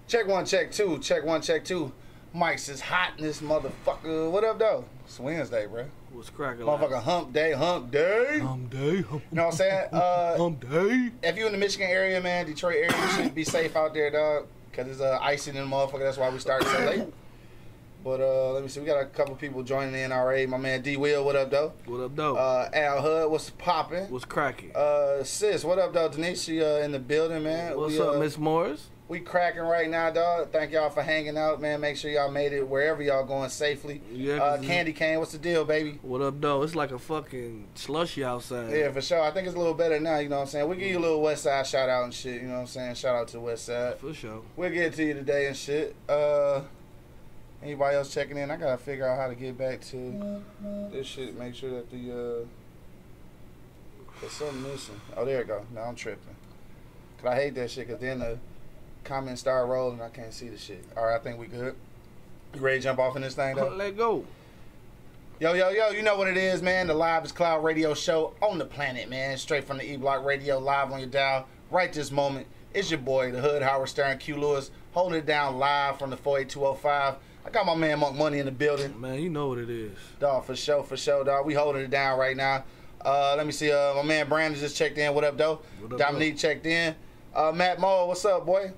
Check one, check two. Check one, check two. Mike's is hot in this motherfucker. What up, though? It's Wednesday, bro. What's cracking? Motherfucker, hump day, hump day. Hump day. You know what I'm saying? Hump day. If you in the Michigan area, man, Detroit area, you should be safe out there, dog. Because it's icing in the motherfucker. That's why we started so late. But let me see. We got a couple people joining the NRA. My man D Will, what up, though? What up, though? Al Hud, what's popping? What's cracking? Sis, what up, though? Denise, she in the building, man. What's up, Miss Morris? We cracking right now, dog. Thank y'all for hanging out, man. Make sure y'all made it wherever y'all going safely. Yeah, Candy Cane, what's the deal, baby? What up, though? It's like a fucking slushy outside. Yeah, for sure. I think it's a little better now, you know what I'm saying? We give you a little West Side shout out and shit, you know what I'm saying? Shout out to the West Side. For sure. We'll get it to you today and shit. Anybody else checking in? I gotta figure out how to get back to this shit. Make sure that there's something missing. Oh, there it go. No, I'm tripping. Cause I hate that shit. Cause then the comments start rolling. I can't see the shit. All right, I think we good. You ready to jump off in this thing though? Let go. Yo, yo, yo, you know what it is, man. The Live is Cloud radio show on the planet, man. Straight from the E-Block Radio, live on your dial. Right this moment, it's your boy, the Hood, Howard Stern, Q Lewis, holding it down live from the 48205. I got my man Monk Money in the building. Man, you know what it is. Dog, for sure, dog. We holding it down right now. Let me see, my man Brandon just checked in. What up, though? What up, Dominique checked in. Matt Moore, what's up, boy?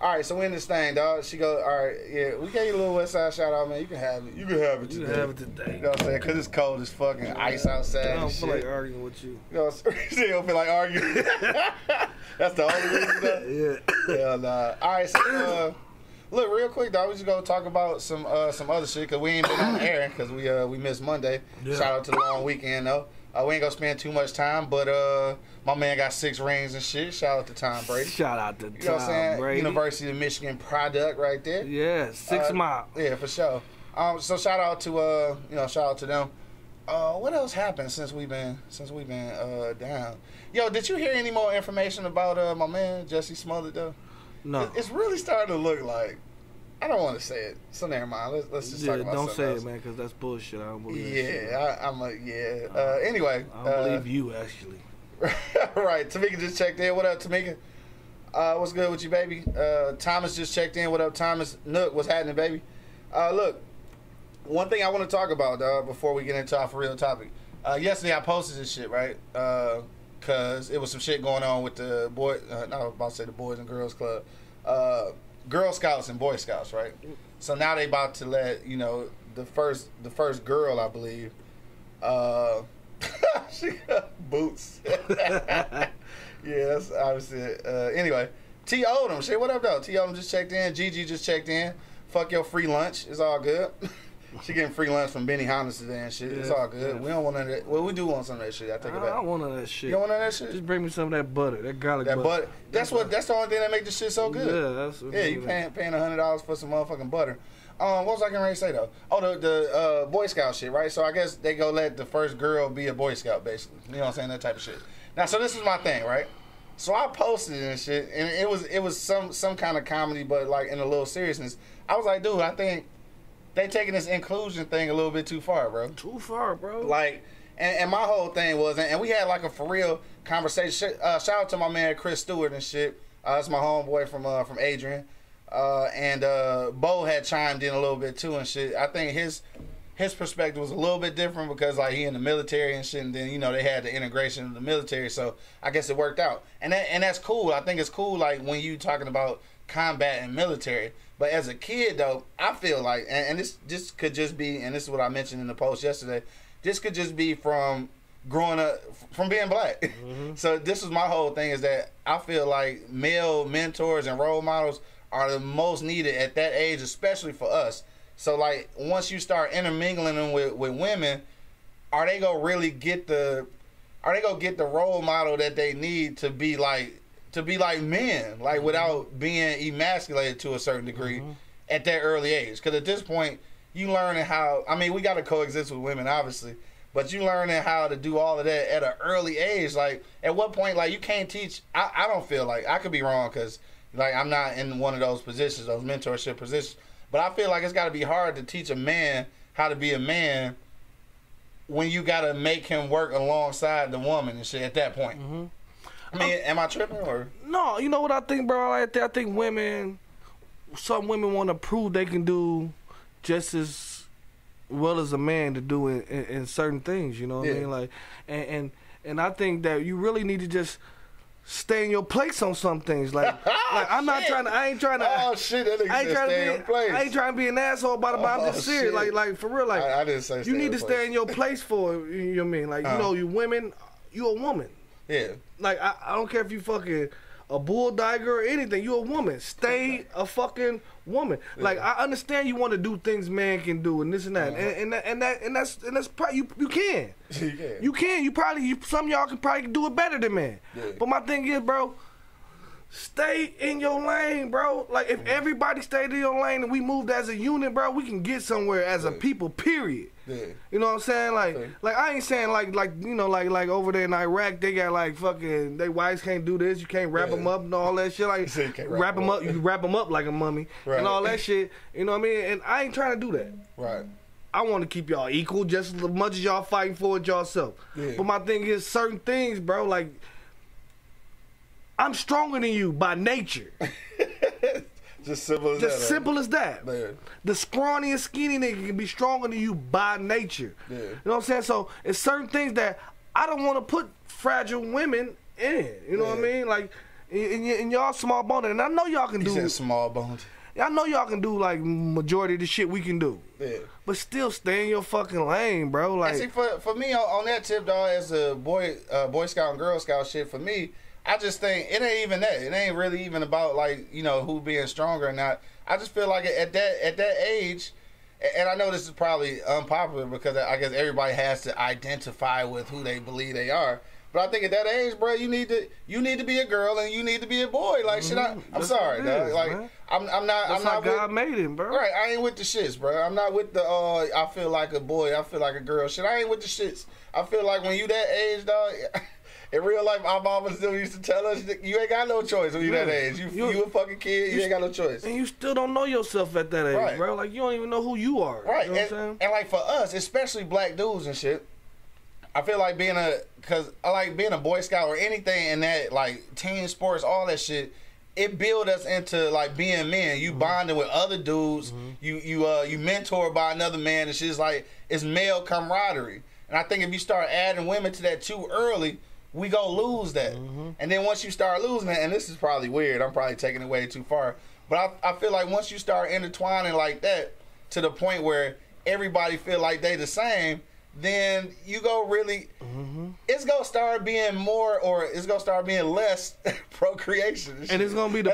All right, so we in this thing, dog. She go, all right, yeah, we gave you a little West Side shout out, man. You can have it. You can have it today. You can have it today. You know what I'm saying? Because it's cold as fucking ice outside. I don't and feel shit. like arguing with you. You know, she don't feel like arguing. That's the only reason, though? Yeah. Hell nah. All right, so, look, real quick, dog, we just gonna talk about some other shit, because we ain't been on air, because we missed Monday. Yeah. Shout out to the long weekend, though. We ain't gonna spend too much time, but my man got 6 rings and shit. Shout out to Tom Brady. Shout out to You know what I'm saying? Tom Brady. University of Michigan product right there. Yeah, 6 mile. Yeah, for sure. So shout out to shout out to them. What else happened since we've been down? Yo, did you hear any more information about my man Jesse Smollett though? No. It's really starting to look like, I don't want to say it, so never mind. Let's just talk about don't something say else. it, man, because that's bullshit. I don't believe that shit. Yeah, anyway. I don't believe you, actually. Right, Tamika just checked in. What up, Tamika? What's good with you, baby? Thomas just checked in. What up, Thomas? Nook, what's happening, baby? Look, one thing I want to talk about, before we get into our for real topic. Yesterday I posted this shit, right? Because it was some shit going on with the boy, I was about to say the Boys and Girls Club. Girl Scouts and Boy Scouts, right? So now they about to let, the first girl, I believe, she got boots. Yeah, that's obviously it. Anyway, T. Odom, shit, what up, though? T. Odom just checked in. Gigi just checked in. Fuck your free lunch. It's all good. She getting free lunch from Benny Hannes today and shit. It's all good. Yeah. We don't want none of that. Well, we do want some of that shit. I take it back. I don't want none of that shit. You don't want none of that shit? Just bring me some of that butter, that garlic That butter. butter. That's the only thing that make this shit so good. Yeah, that's Yeah, you paying $100 for some motherfucking butter. What was I getting ready to say though? Oh, the Boy Scout shit, right? So I guess they go let the first girl be a Boy Scout, basically. You know what I'm saying? That type of shit. Now, so this is my thing, right? So I posted it and shit, and it was some kind of comedy, but like in a little seriousness. I was like, dude, I think they taking this inclusion thing a little bit too far, bro. Too far, bro. Like, and my whole thing was, and we had like a for real conversation. Shout out to my man Chris Stewart and shit. That's my homeboy from Adrian. And Bo had chimed in a little bit too and shit. I think his perspective was a little bit different because like he in the military and shit, and then they had the integration of the military, so I guess it worked out. And that's cool. I think it's cool like when you talking about combat and military. But as a kid though, I feel like, and this could just be, and this is what I mentioned in the post yesterday, this could just be from growing up, from being black. Mm-hmm. So this was my whole thing, is that I feel like male mentors and role models are the most needed at that age, especially for us. So like once you start intermingling them with women, are they gonna really get the role model that they need to be like men, like mm-hmm. without being emasculated to a certain degree mm-hmm. at that early age? Because at this point, you learning how. I mean, we got to coexist with women, obviously, but you learning how to do all of that at an early age. Like, at what point, like, you can't teach. I don't feel like, I could be wrong because, like, I'm not in one of those positions, those mentorship positions. But I feel like it's got to be hard to teach a man how to be a man when you got to make him work alongside the woman and shit at that point. Mm-hmm. I mean, am I tripping or? No, you know what I think, bro? I think women some women want to prove they can do just as well as a man to do in certain things. You know what I mean? Like, and I think that you really need to just stay in your place on some things. Like I'm not trying to. I ain't trying to. Oh shit! That nigga said stay in place. I ain't trying to be an asshole about it. But I'm just serious. Like for real. Like I didn't say. You need to stay in your place for it. You know what I mean? Like you know, you women, you a woman. Yeah. Like I don't care if you fucking a bulldogger or anything. You a woman. Stay a fucking woman. Yeah. Like I understand you want to do things man can do and this and that, and that's probably you can. You can. You probably some of y'all can probably do it better than man. Yeah. But my thing is, bro, stay in your lane, bro. Like if everybody stayed in your lane and we moved as a unit, bro, we can get somewhere as a people. Period. Yeah. You know what I'm saying? Like I ain't saying like you know like over there in Iraq they got like fucking they wives can't do this. You can't wrap them up and all that shit. Like you wrap them up. You wrap them up like a mummy and all that shit. You know what I mean? And I ain't trying to do that. Right. I want to keep y'all equal just as much as y'all fighting for it yourself. Yeah. But my thing is certain things, bro. Like I'm stronger than you by nature. Just simple as that. Just simple as that. Man. The scrawny and skinny nigga can be stronger than you by nature. Yeah. You know what I'm saying? So it's certain things that I don't want to put fragile women in. You know what I mean? Like, and y'all small boned, and I know y'all can do. He said small boned. I know y'all can do like majority of the shit we can do. Yeah. But still stay in your fucking lane, bro. Like, and see, for me on that tip, dog, as a Boy Scout and Girl Scout shit, for me, I just think it ain't even that. It ain't really even about like, you know, who being stronger or not. I just feel like at that age, and I know this is probably unpopular because I guess everybody has to identify with who they believe they are. But I think at that age, bro, you need to be a girl and you need to be a boy. Like, shit, I'm sorry, dog. Like, man. I'm not. That's I'm not how God made him, bro. Right, I ain't with the shits, bro. I'm not with the. I feel like a boy. I feel like a girl. Shit, I ain't with the shits. I feel like when you that age, dog. In real life, our mama still used to tell us you ain't got no choice when you that age. You a fucking kid, you ain't got no choice. And you still don't know yourself at that age, bro. Like, you don't even know who you are. Right. You know what I'm saying? And like for us, especially black dudes and shit, I feel like because I like being a Boy Scout or anything in that, like, team sports, all that shit, it build us into, like, being men. You bonding with other dudes. You mentored by another man and shit. It's like, it's male camaraderie. And I think if you start adding women to that too early, we go lose that. And then once you start losing it, and this is probably weird, I'm probably taking it way too far, but I feel like once you start intertwining like that to the point where everybody feel like they the same, then you go really, it's going to start being more, or it's going to start being less procreation. And it's going to be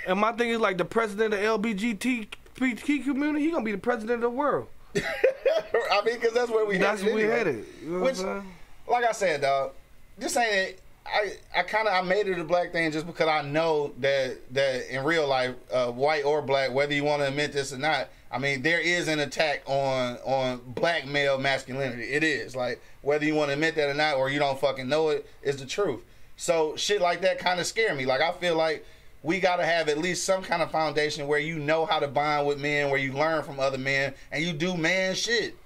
and my thing is like the president of LBGT community, he going to be the president of the world. I mean, because that's where we headed. That's where we headed. You know what I'm saying? Like I said, dog, this ain't it. I made it a black thing just because I know that in real life, white or black, whether you want to admit this or not, I mean, there is an attack on black male masculinity. It is. Like, whether you want to admit that or not, or you don't fucking know it, is the truth. So shit like that kind of scare me. Like, I feel like we got to have at least some kind of foundation where you know how to bond with men, where you learn from other men, and you do man shit.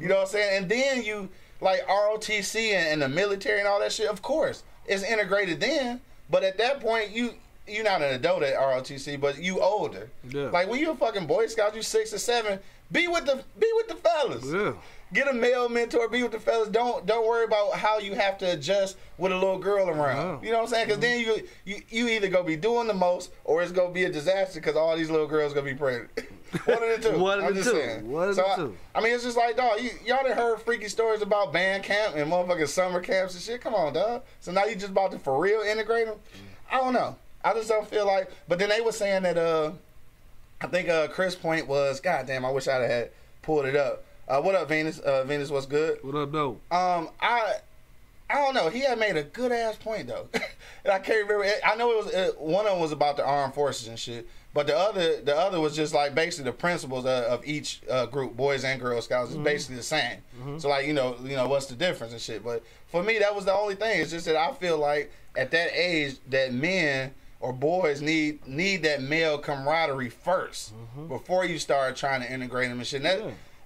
You know what I'm saying? And then you, like ROTC and the military and all that shit, of course, it's integrated then. But at that point, you're not an adult at ROTC, but you older. Yeah. Like when you a fucking Boy Scout, you 6 or 7, be with the fellas. Yeah. Get a male mentor, be with the fellas. Don't worry about how you have to adjust with a little girl around. You know what I'm saying? Because then you either gonna be doing the most, or it's gonna be a disaster because all these little girls gonna be pregnant. One of the two. One of the two. I mean, it's just like, dog, y'all done heard freaky stories about band camp and motherfucking summer camps and shit. Come on, dog. So now you just about to for real integrate them? I don't know. I just don't feel like. But then they were saying that I think Chris' point was, God damn, I wish I'd had pulled it up. What up, Venus? Venus, what's good? What up, though? I don't know. He had made a good ass point though, and I can't remember. I know it was one of them was about the armed forces and shit, but the other was just like basically the principles of each group, Boys and Girl Scouts, is basically the same. So like you know what's the difference and shit. But for me, that was the only thing. It's just that I feel like at that age that men or boys need that male camaraderie first before you start trying to integrate them and shit.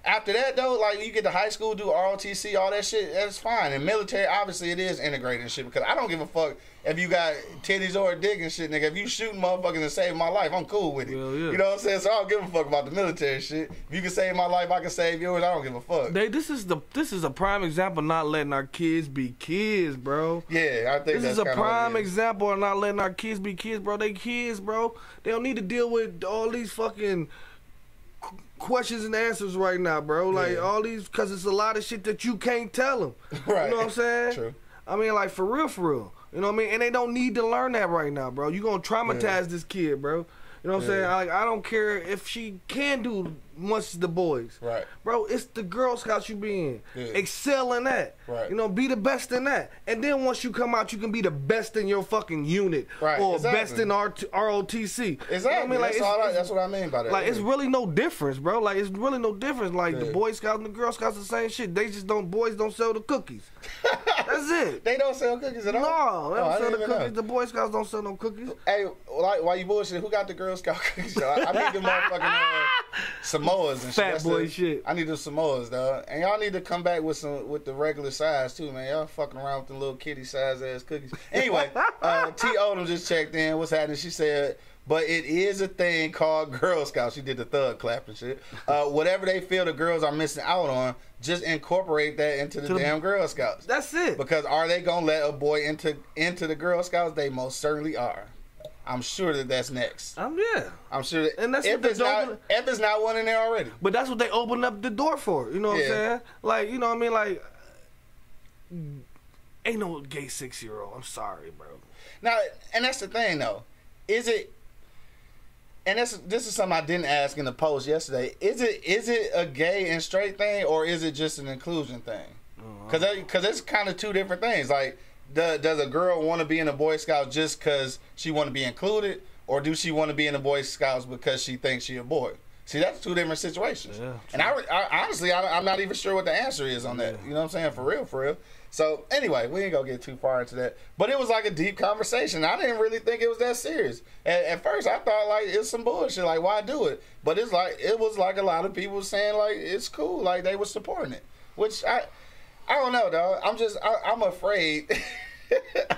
After that, though, like, you get to high school, do ROTC, all that shit, that's fine. And military, obviously, it is integrated and shit, because I don't give a fuck if you got titties or a dick and shit, nigga. If you shooting motherfuckers and save my life, I'm cool with it. Well, yeah. You know what I'm saying? So I don't give a fuck about the military shit. If you can save my life, I can save yours. I don't give a fuck. This is a prime example of not letting our kids be kids, bro. Yeah, I think This is a prime example of not letting our kids be kids, bro. They kids, bro. They don't need to deal with all these fucking questions and answers right now, bro. Like, all these, because it's a lot of shit that you can't tell them. Right. You know what I'm saying? True. I mean, like, for real, for real. You know what I mean? And they don't need to learn that right now, bro. You gonna traumatize this kid, bro. You know what I'm saying? Like, I don't care if she can do much the boys. Right. Bro, it's the Girl Scouts you be in. Yeah. Excel in that. Right. You know, be the best in that. And then once you come out, you can be the best in your fucking unit. Right. Or Exactly. best in ROTC. Exactly. You know what I mean? Like, That's what I mean by that. Like, it's really no difference, bro. Like, it's really no difference. Like, the Yeah. Boy Scouts and the Girl Scouts the same shit. They just don't, boys don't sell the cookies. That's it. They don't sell cookies at all? No, they Oh, I don't sell didn't the even know. cookies. The Boy Scouts don't sell no cookies. Hey, like, while you bullshit, who got the Girl Scout cookies? I need the motherfucking Samoas and shit. Fat That's boy the- shit. I need the Samoas, dog. And y'all need to come back with the regular size too, man. Y'all fucking around with the little kitty size ass cookies. Anyway, T. Odom just checked in. What's happening? She said, but it is a thing called Girl Scouts. She did the thug clap and shit. Whatever they feel the girls are missing out on, just incorporate that into the damn Girl Scouts. That's it. Because are they gonna let a boy into the Girl Scouts? They most certainly are. I'm sure that's next. Yeah. I'm sure that And that's if what it's not one in there already. But that's what they opened up the door for. You know what I'm saying? Like, you know what I mean? Like, ain't no gay 6-year-old. I'm sorry, bro. Now, and that's the thing though. Is it? And this is something I didn't ask in the post yesterday. Is it a gay and straight thing, or is it just an inclusion thing? Because it's kind of two different things. Like, does a girl want to be in a Boy Scout just because she want to be included, or do she want to be in the Boy Scouts because she thinks she a boy? See, that's two different situations. Yeah, and I honestly, I'm not even sure what the answer is on that. You know what I'm saying? For real. So anyway, we ain't gonna get too far into that. But it was like a deep conversation. I didn't really think it was that serious. At first, I thought like it's some bullshit. Like, why do it? But it was like a lot of people saying like it's cool. Like they were supporting it, which I don't know, dog. I'm afraid.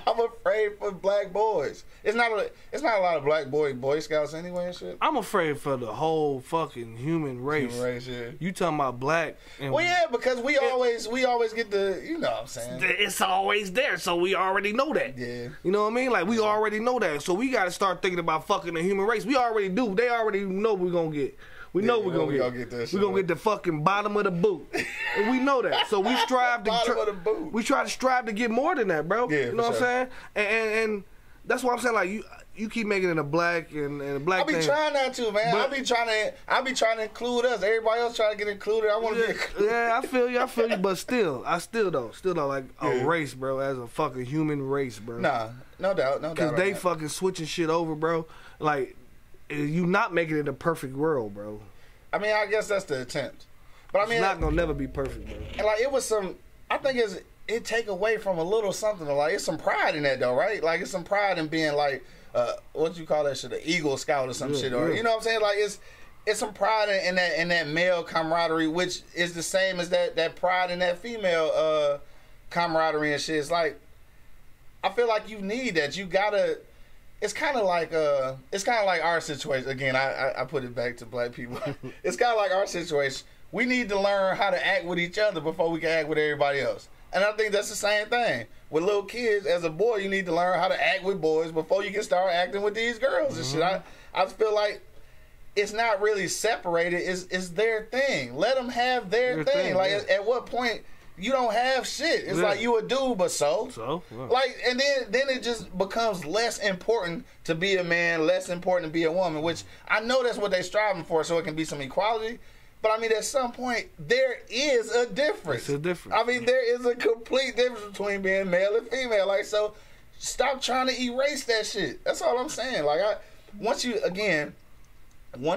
I'm afraid for black boys. It's not a lot of black Boy Scouts anyway and shit. I'm afraid for the whole fucking human race. Yeah. You talking about black? And Well, yeah, because we always get the, you know what I'm saying. it's always there, so we already know that. Yeah. You know what I mean? Like, we already know that, so we got to start thinking about fucking the human race. We already do. They already know we're gonna get. We know we're gonna get this. We're gonna get the fucking bottom of the boot, and we know that. So we strive to Bottom of the boot. we try to strive to get more than that, bro. Yeah, you know for what sure. I'm saying? And that's what I'm saying. Like, you keep making it a black and a black I be thing. trying not to, man. But- I be trying to include us. Everybody else trying to get included. I want to be included. Yeah, I feel you, but still don't like a Yeah. race, bro, as a fucking human race, bro. Nah, no doubt. Because they fucking switching shit over, bro. Like, you not making it a perfect world, bro. I mean, I guess that's the attempt. But I mean, It's not gonna never be perfect, bro. and like it was some. I think it take away from a little something. Like it's some pride in that though, right? Like it's some pride in being like, what you call that shit, an Eagle Scout or some shit, or you know what I'm saying? Like it's some pride in that male camaraderie, which is the same as that pride in that female camaraderie and shit. It's like I feel like you need that. You gotta. It's kind of like our situation. Again, I put it back to black people. It's kind of like our situation. We need to learn how to act with each other before we can act with everybody else. And I think that's the same thing. With little kids, as a boy, you need to learn how to act with boys before you can start acting with these girls and shit. I feel like it's not really separated. It's their thing. Let them have their thing. Like, at what point... You don't have shit. It's like you a dude, but So? Like, and then it just becomes less important to be a man, less important to be a woman, which I know that's what they're striving for, so it can be some equality. But I mean, at some point, there is a difference. It's a difference. I mean, there is a complete difference between being male and female. Like, so stop trying to erase that shit. That's all I'm saying. Like, once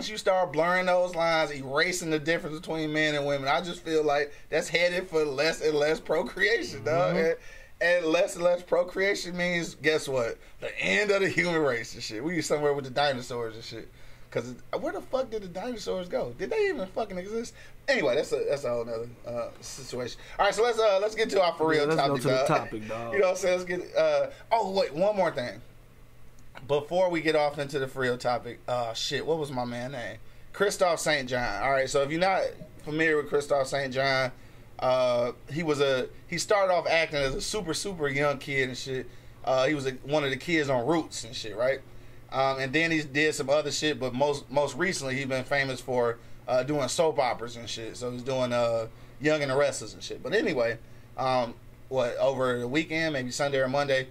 you start blurring those lines, erasing the difference between men and women, I just feel like that's headed for less and less procreation, dog. And less procreation means, guess what? The end of the human race and shit. We somewhere with the dinosaurs and shit. Cause where the fuck did the dinosaurs go? Did they even fucking exist? Anyway, that's a whole nother situation. All right, so let's get to our for real let's topic. Go to the topic, dog. You know what I'm saying? Let's get. Oh wait, one more thing. Before we get off into the for real topic, shit, what was my man name? Christophe St. John. All right, so if you're not familiar with Christophe St. John, he started off acting as a super young kid and shit. He was one of the kids on Roots and shit, right? And then he did some other shit, but most recently he's been famous for doing soap operas and shit. So he's doing Young and the Restless and shit. But anyway, over the weekend, maybe Sunday or Monday,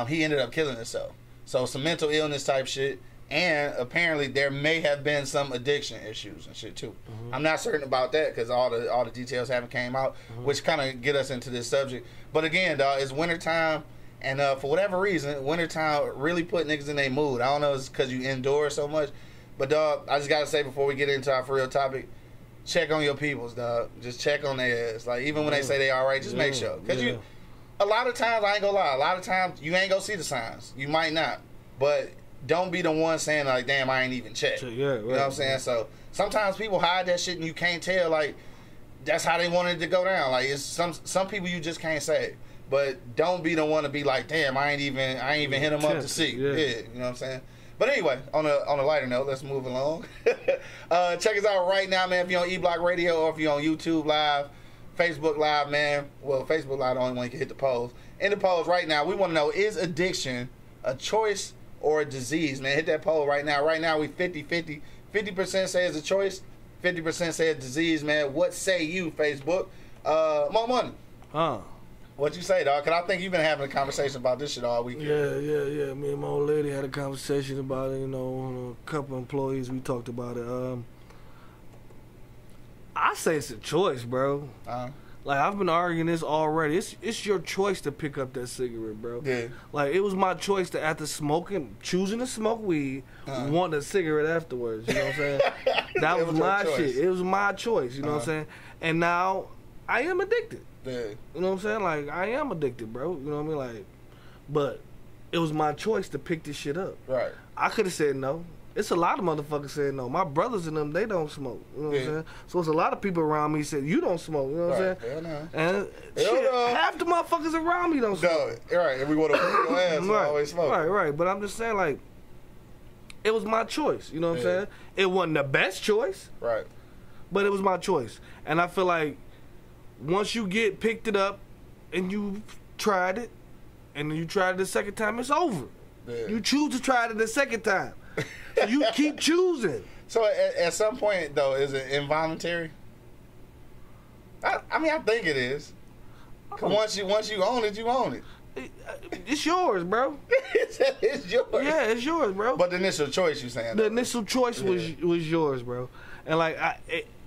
he ended up killing himself. So some mental illness type shit, and apparently there may have been some addiction issues and shit too. I'm not certain about that because all the details haven't came out, which kind of get us into this subject. But again, dog, it's wintertime. And for whatever reason, wintertime really put niggas in their mood. I don't know if it's because you indoor so much. But, dog, I just got to say before we get into our for real topic, check on your peoples, dog. Just check on their ass. Like, even when they say they all right, just make sure. Because a lot of times, I ain't going to lie, a lot of times you ain't going to see the signs. You might not. But don't be the one saying, like, damn, I ain't even checked. Yeah, right, you know what I'm saying? So sometimes people hide that shit and you can't tell, like, that's how they wanted it to go down. Like, it's some people you just can't say. But don't be the one to be like, damn, I ain't even hit him up to see. Yeah, you know what I'm saying? But anyway, on a lighter note, let's move along. Check us out right now, man. If you're on E-Block Radio or if you're on YouTube Live, Facebook Live, man. Well, Facebook Live the only one you can hit the polls. In the polls right now, we want to know, is addiction a choice or a disease, man? Hit that poll right now. Right now, we 50-50. 50% say it's a choice. 50% say it's a disease, man. What say you, Facebook? More money. What you say, dog? Because I think you've been having a conversation about this shit all weekend. Yeah. Me and my old lady had a conversation about it. You know, a couple employees, we talked about it. I say it's a choice, bro. Like, I've been arguing this already. It's your choice to pick up that cigarette, bro. Yeah. Like, it was my choice to, after choosing to smoke weed, want a cigarette afterwards. You know what I'm saying? That was my shit. It was my choice. You know what I'm saying? And now I am addicted. Yeah. You know what I'm saying? Like, I am addicted, bro. You know what I mean? Like, but it was my choice to pick this shit up. Right. I could have said no. It's a lot of motherfuckers saying no. My brothers and them, they don't smoke. You know what I'm saying? So it's a lot of people around me said, you don't smoke. You know what I'm saying? Hell no. And shit, half the motherfuckers around me don't smoke. No, right. And we want to put your ass always smoke. Right. But I'm just saying, like, it was my choice. You know what I'm saying? It wasn't the best choice. Right. But it was my choice. And I feel like once you picked it up and you tried it, and then you tried it the second time, it's over. Yeah. You choose to try it the second time. So you keep choosing. So at some point, though, is it involuntary? I mean, I think it is. Once you own it, you own it. It's yours, bro. It's yours. Yeah, it's yours, bro. But the initial choice, you saying? The initial choice was yours, bro. And like,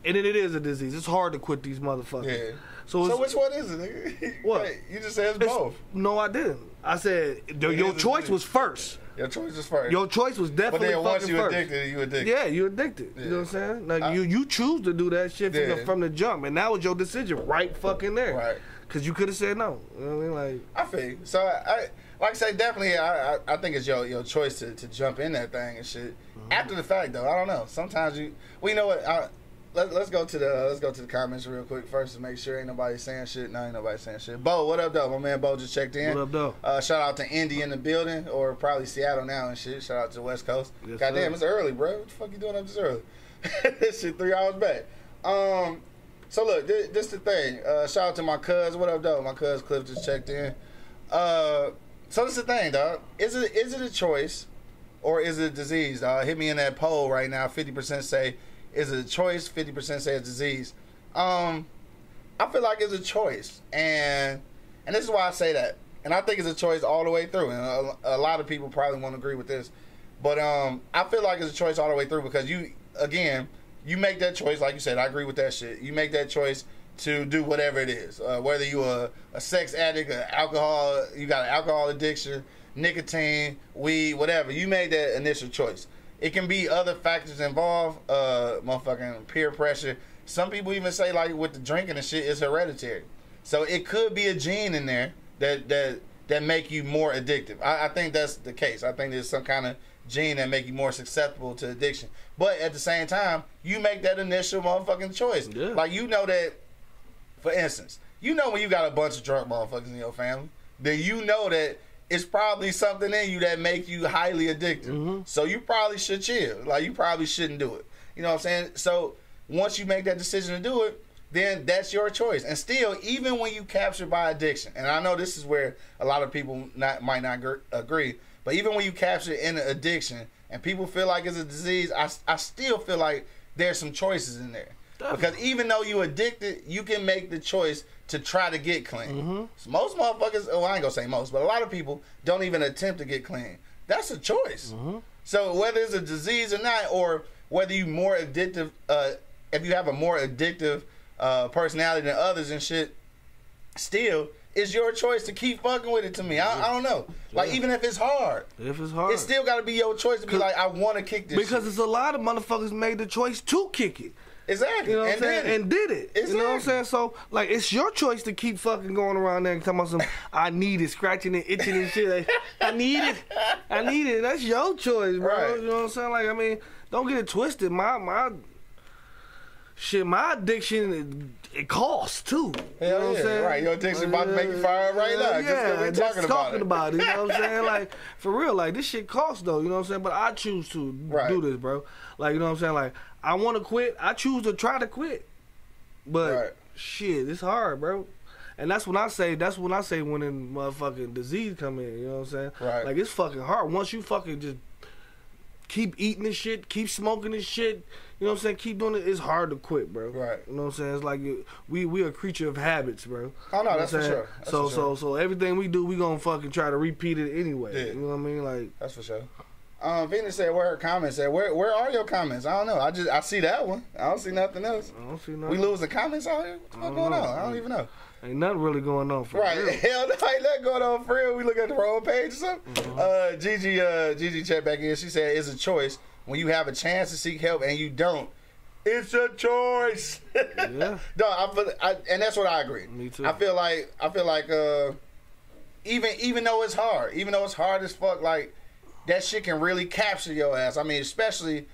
and it is a disease. It's hard to quit these motherfuckers. Yeah. So which one is it, nigga? What? You just said it's both. No, I didn't. I said your choice was first. Your choice was first. Your choice was definitely fucking first. But then once you addicted, you addicted. Yeah, you addicted. Yeah. You know what I'm saying? Like you choose to do that shit from the jump, and that was your decision right fucking there. Right. Because you could have said no. You know what I mean? Like, I feel you. So I like I say, definitely. I think it's your choice to jump in that thing and shit. After the fact, though, I don't know. Sometimes you know what. Let's go to the comments real quick first to make sure ain't nobody saying shit. No, ain't nobody saying shit. Bo, what up, though? My man Bo just checked in. What up, though? Shout out to Indy in the building, or probably Seattle now and shit. Shout out to the West Coast. Yes, Goddamn, it's early, bro. What the fuck you doing up this early? This shit 3 hours back. So look, this the thing. Shout out to my cuz. What up, though? My cuz Cliff just checked in. So this the thing, dog. Is it a choice or is it a disease, dog? Hit me in that poll right now. 50% say is it a choice? 50% say it's a disease. I feel like it's a choice, and this is why I say that. And I think it's a choice all the way through. And a lot of people probably won't agree with this, but I feel like it's a choice all the way through because you make that choice. Like you said, I agree with that shit. You make that choice to do whatever it is, whether you a sex addict, alcohol, you got an alcohol addiction, nicotine, weed, whatever. You made that initial choice. It can be other factors involved, motherfucking peer pressure. Some people even say, like, with the drinking and shit, it's hereditary. So it could be a gene in there that make you more addictive. I think that's the case. I think there's some kind of gene that make you more susceptible to addiction. But at the same time, you make that initial motherfucking choice. Yeah. Like, you know that, for instance, you know when you got a bunch of drunk motherfuckers in your family, then you know that it's probably something in you that make you highly addicted. Mm-hmm. So you probably should chill. Like, you probably shouldn't do it. You know what I'm saying? So once you make that decision to do it, then that's your choice. And still, even when you captured by addiction, and I know this is where a lot of people might not agree, but even when you capture in an addiction and people feel like it's a disease, I still feel like there's some choices in there. Definitely. Because even though you addicted, you can make the choice to try to get clean. Mm-hmm. So most motherfuckers, I ain't gonna say most, but a lot of people don't even attempt to get clean. That's a choice. Mm-hmm. So whether it's a disease or not, or whether you more addictive, if you have a more addictive personality than others and shit, still, it's your choice to keep fucking with it. To me, I don't know. Like, even if it's hard, it's still got to be your choice to be like, I want to kick this. Because shit. it's a lot of motherfuckers made the choice to kick it. Exactly. You know what I'm saying? And did it. Exactly. You know what I'm saying? So, like, it's your choice to keep fucking going around there and talking about some, I need it, scratching and itching and shit. Like, I need it. That's your choice, bro. Right. You know what I'm saying? Like, I mean, don't get it twisted. My addiction, it costs too. Hell you know yeah, what I'm saying? Right. Your addiction about to make you fire up right now. Yeah, just talking about it. You know what I'm saying? Like, for real, like, this shit costs though. You know what I'm saying? But I choose to do this, bro. Like, you know what I'm saying? Like, I want to quit. I choose to try to quit. But shit, it's hard, bro. And that's when I say when in motherfucking disease come in. You know what I'm saying? Right. Like, it's fucking hard. Once you fucking just keep eating this shit, keep smoking this shit, you know what I'm saying? Keep doing it. It's hard to quit, bro. Right. You know what I'm saying? It's like we a creature of habits, bro. Oh no, that's for sure. So everything we do, we gonna fucking try to repeat it anyway. Yeah. You know what I mean? Like, that's for sure. Venus said, where her comments said, where are your comments? I don't know. I see that one. I don't see nothing else. I don't see nothing. We losing comments out here? What's going on? I don't even know. Ain't nothing really going on for real. Right. Hell no, ain't nothing going on for real. We look at the wrong page or something. Mm-hmm. Gigi checked back in. She said, it's a choice. When you have a chance to seek help and you don't, it's a choice. Yeah. No, and that's what I agree. Me too. I feel like even though it's hard as fuck, like, that shit can really capture your ass. I mean, especially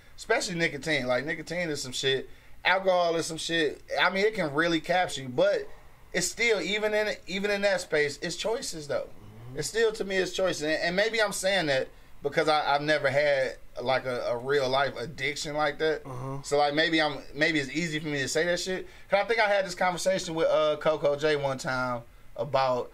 nicotine. Like, nicotine is some shit. Alcohol is some shit. I mean, it can really capture you. But it's still, even in that space, it's choices, though. Mm-hmm. It's still, to me, it's choices. And maybe I'm saying that because I've never had, like, a real life addiction like that. Uh-huh. So, like, maybe it's easy for me to say that shit. Because I think I had this conversation with Coco J one time about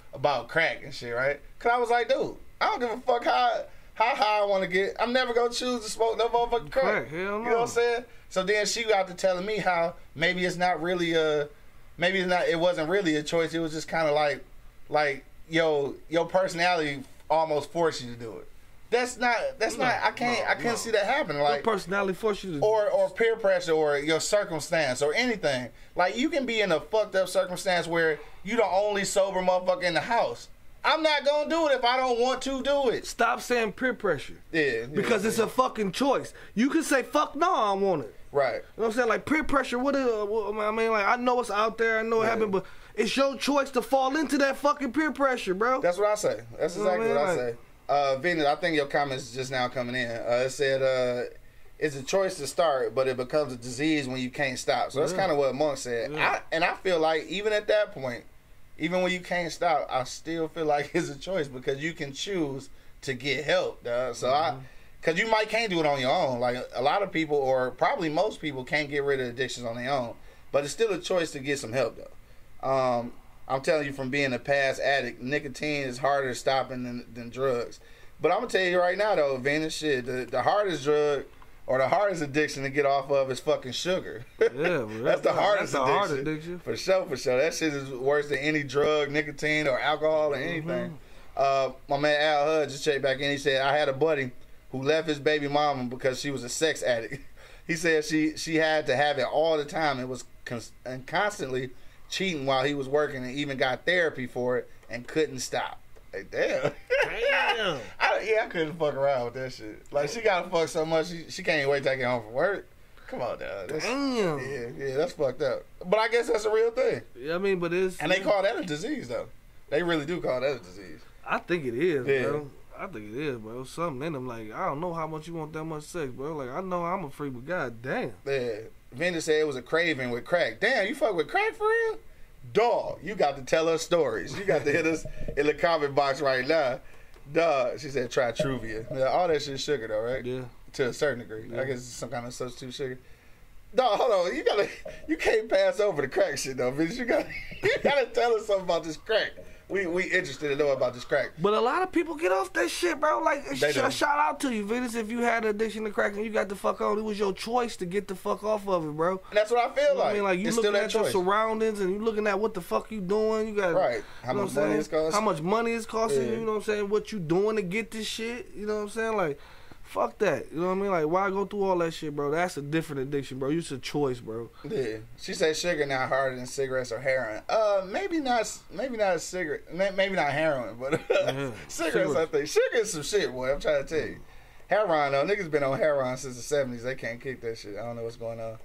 crack and shit, right? Because I was like, dude, I don't give a fuck how high I want to get. I'm never going to choose to smoke no motherfucking crack. Hell no. You know what I'm saying? So then she got to telling me how maybe it's not really it wasn't really a choice. It was just kind of like your personality almost forced you to do it. That's not, I can't see that happening. Like, your personality forced you to or peer pressure or your circumstance or anything. Like, you can be in a fucked up circumstance where you the only sober motherfucker in the house. I'm not gonna do it if I don't want to do it. Stop saying peer pressure. Yeah. Because it's a fucking choice. You can say, fuck no, I don't want it. Right. You know what I'm saying? Like, peer pressure, I mean, like, I know it's out there, I know it happened, but it's your choice to fall into that fucking peer pressure, bro. That's what I say. That's exactly what I say. Venus, I think your comments just now coming in. It said, it's a choice to start, but it becomes a disease when you can't stop. So that's kind of what Monk said. Yeah. I feel like even at that point, even when you can't stop, I still feel like it's a choice because you can choose to get help, dog. So because you can't do it on your own. Like, a lot of people, or probably most people, can't get rid of addictions on their own. But it's still a choice to get some help, though. I'm telling you, from being a past addict, nicotine is harder stopping than drugs. But I'm gonna tell you right now, though, Venus, shit, the hardest drug or the hardest addiction to get off of is fucking sugar. Yeah, that's the hardest addiction. For sure. That shit is worse than any drug, nicotine, or alcohol, or anything. My man Al Hud just checked back in. He said, I had a buddy who left his baby mama because she was a sex addict. He said she had to have it all the time and was constantly cheating while he was working, and even got therapy for it and couldn't stop. Like, damn. I couldn't fuck around with that shit. Like, she gotta fuck so much she can't even wait to get home from work. Come on, dog. Damn. Yeah, that's fucked up. But I guess that's a real thing. Yeah, I mean, but it's... And they call that a disease, though. They really do call that a disease. I think it is, bro. I think it is, bro. Something in them. Like, I don't know how much you want that much sex, bro. Like, I know I'm a freak, but goddamn. Yeah. Vendor said it was a craving with crack. Damn, you fuck with crack for real? Dog, you got to tell us stories. You got to hit us in the comment box right now. Dog, she said try Truvia. Yeah, all that shit is sugar though, right? Yeah. To a certain degree. Yeah. I guess it's some kind of substitute sugar. Dog, hold on. You can't pass over the crack shit though, bitch. You gotta tell us something about this crack. We interested to know about this crack. But a lot of people get off that shit, bro. Like, They do. shout out to you, Venus. If you had an addiction to crack and you got the fuck on, it was your choice to get the fuck off of it, bro. And that's what I feel You know what like. I mean, like, you It's still looking that at your choice. surroundings and you looking at what the fuck you doing. You got Right. How you know much what I'm money saying? it's costing. How much money it's costing Yeah. you, you know what I'm saying? What you doing to get this shit, you know what I'm saying? Like, fuck that. You know what I mean? Like, why go through all that shit, bro? That's a different addiction, bro. It's a choice, bro. Yeah, she said sugar not harder than cigarettes or heroin. Maybe not a cigarette, maybe not heroin, but cigarettes. I think sugar is some shit, boy. I'm trying to tell you. Heroin though, niggas been on heroin since the '70s. They can't kick that shit. I don't know what's going on.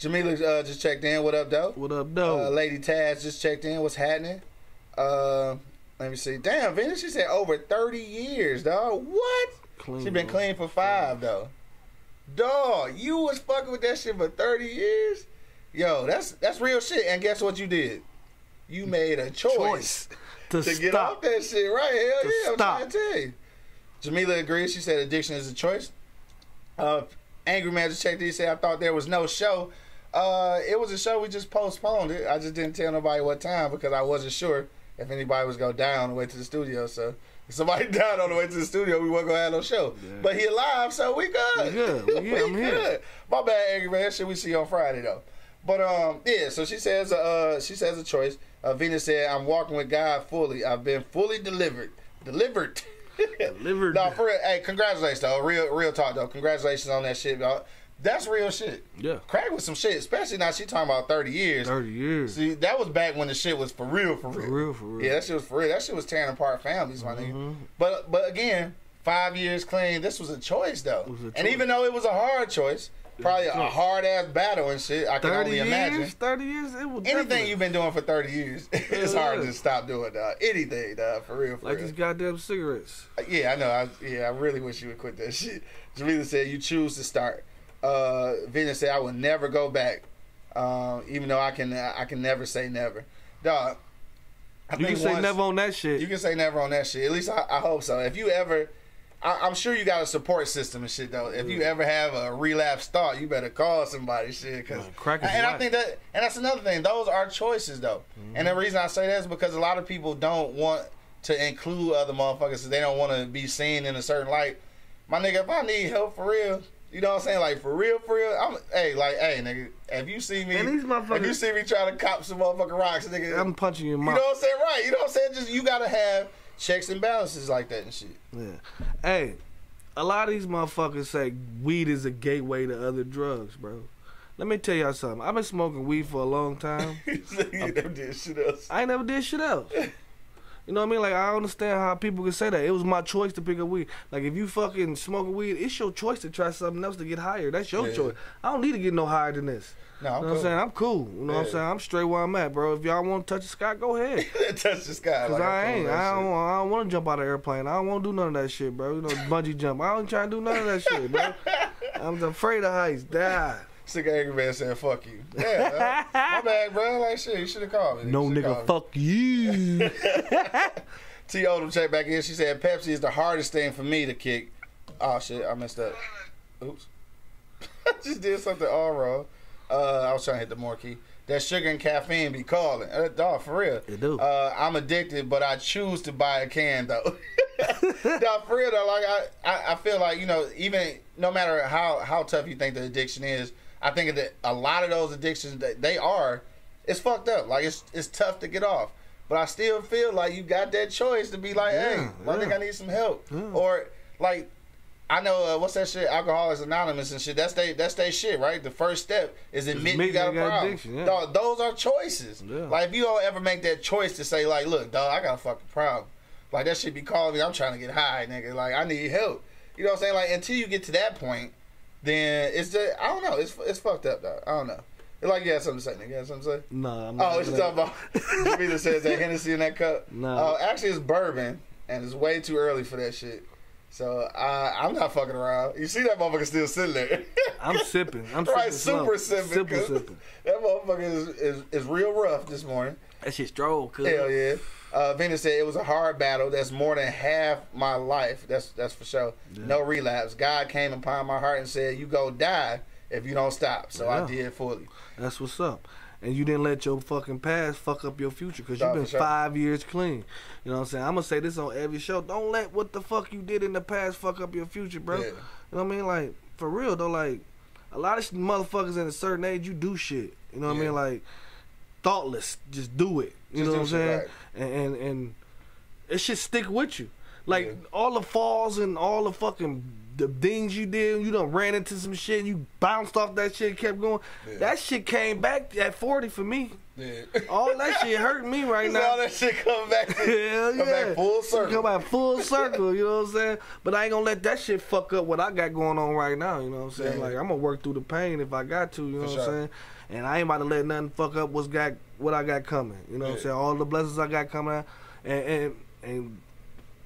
Jamila just checked in. What up, though? What up, though? Lady Taz just checked in. What's happening? Let me see. Damn, Venus. She said over 30 years, dog. What? Clean, She been bro. clean for 5 though. Dog, you was fucking with that shit for 30 years? Yo, that's real shit. And guess what you did? You made a choice to get stop. off that shit, right? Hell To yeah, I'm stop. trying to tell you. Jamila agrees. She said addiction is a choice. Angry Man just checked in. He said, I thought there was no show. It was a show. We just postponed it. I just didn't tell nobody what time because I wasn't sure if anybody was going to die on the way to the studio. So if somebody died on the way to the studio, we wasn't going to have no show. Yeah. But he alive, so we good. We good. We good. I'm here. My bad, Angry Man. Shit we see on Friday, though. But, yeah, so she says a choice. Venus said, I'm walking with God fully. I've been fully delivered. Delivered. Delivered. No, for real. Hey, congratulations, though. Real talk, though. Congratulations on that shit, dog. That's real shit. Yeah. Crack was some shit, especially now she talking about 30 years. 30 years. See, that was back when the shit was for real, for real. For real. Yeah, that shit was for real. That shit was tearing apart families, my Mm-hmm. nigga. But again, 5 years clean. This was a choice, though. was a And choice. even though it was a hard choice, probably a choice. hard ass battle and shit. I can 30 only years? imagine. 30 years? It was Anything definitely- you've been doing for 30 years, it's hard to Yeah. just stop doing, dog. Anything, dog. For real, for Like real. these goddamn cigarettes. Yeah, I know. I really wish you would quit that shit. Jamila said you choose to start. Venus said I will never go back, even though I can never say never. Dog, You can say never on that shit. You can say never on that shit. At least I hope so. If you ever, I'm sure you got a support system and shit though. If you ever have a relapse thought, you better call somebody, shit. Cause, crack is and I life. think that, and that's another thing. Those are choices though. And the reason I say that is because a lot of people don't want to include other motherfuckers, so they don't want to be seen in a certain light. My nigga, if I need help for real, you know what I'm saying? Like for real, hey nigga, if you see me, And these motherfuckers- if you see me trying to cop some motherfucking rocks, nigga, I'm punching your you mouth. know what I'm saying? Right. You know what I'm saying? Just you gotta have checks and balances like that and shit. Yeah. Hey, a lot of these motherfuckers say weed is a gateway to other drugs, bro. Let me tell y'all something. I've been smoking weed for a long time. You never did shit else. I ain't never did shit else. You know what I mean? Like, I understand how people can say that. It was my choice to pick up weed. Like, if you fucking smoking weed, it's your choice to try something else to get higher. That's your Yeah. choice. I don't need to get no higher than this. No, I'm You know what cool. I'm saying? I'm cool. You know what I'm Yeah. saying? I'm straight where I'm at, bro. If y'all want to touch the sky, go ahead. Touch the sky. Cause Like I I'm cool ain't. with that I shit. don't want to jump out of an airplane. I don't want to do none of that shit, bro. You know, bungee jump. I don't try to do none of that shit, bro. I'm afraid of heights. Die. Sick angry man said, fuck you. Yeah, my bad, bro. Like, shit, you should have called me. No You shoulda nigga, called me. fuck you. T. Odom checked back in. She said, Pepsi is the hardest thing for me to kick. Oh, shit, I messed up. Oops. I just did something all wrong. I was trying to hit the more key. That sugar and caffeine be calling. Dog, for real. It do. I'm addicted, but I choose to buy a can, though. Dog, for real, though, like, I feel like, you know, even no matter how tough you think the addiction is, I think that a lot of those addictions, it's fucked up. Like, it's tough to get off. But I still feel like you got that choice to be like, hey, I think I need some help. Yeah. Or, like, I know, what's that shit? Alcoholics Anonymous and shit. That's they shit, right? The first step is admitting you got a problem. addiction, yeah. Dog, those are choices. Yeah. Like, if you don't ever make that choice to say, like, look, dog, I got a fucking problem. Like, that shit be calling me. I'm trying to get high, nigga. Like, I need help. You know what I'm saying? Like, until you get to that point, then it's just, I don't know. It's fucked up, dog. I don't know. It's like you had something to say, nigga. You had something to say? Nah, I'm not. Oh, what you talking about? Jamila says that Hennessy in that cup. No. Oh, actually, it's bourbon. and it's way too early for that shit. So I'm not fucking around. You see that motherfucker still sitting there. I'm sipping. I'm right, sipping super slow. sipping. Sipping. That motherfucker is real rough this morning. That shit's stroll, cuz. Hell yeah. Venus said it was a hard battle. That's more than half my life. That's for sure. Yeah. No relapse. God came upon my heart and said, "You go die if you don't stop." So I did fully. That's what's up. And you didn't let your fucking past fuck up your future because you've been 5 years clean. You know what I'm saying? I'm going to say this on every show. Don't let what the fuck you did in the past fuck up your future, bro. Yeah. You know what I mean? Like, for real, though, like, a lot of motherfuckers in a certain age, you do shit. You know what I mean? Like, thoughtless. Just do it. You know what I'm saying? Right. And it should stick with you. Like, all the falls and all the fucking the things you did, you done ran into some shit, you bounced off that shit, kept going. Yeah. That shit came back at 40 for me. Yeah. All that shit hurt me right now. All that shit come back. Hell yeah. Come back full circle. Come back full circle, you know what I'm saying? But I ain't gonna let that shit fuck up what I got going on right now, you know what I'm saying? Yeah. Like, I'm gonna work through the pain if I got to, you know what I'm saying? And I ain't about to let nothing fuck up what I got coming, you know what I'm saying? All the blessings I got coming out, and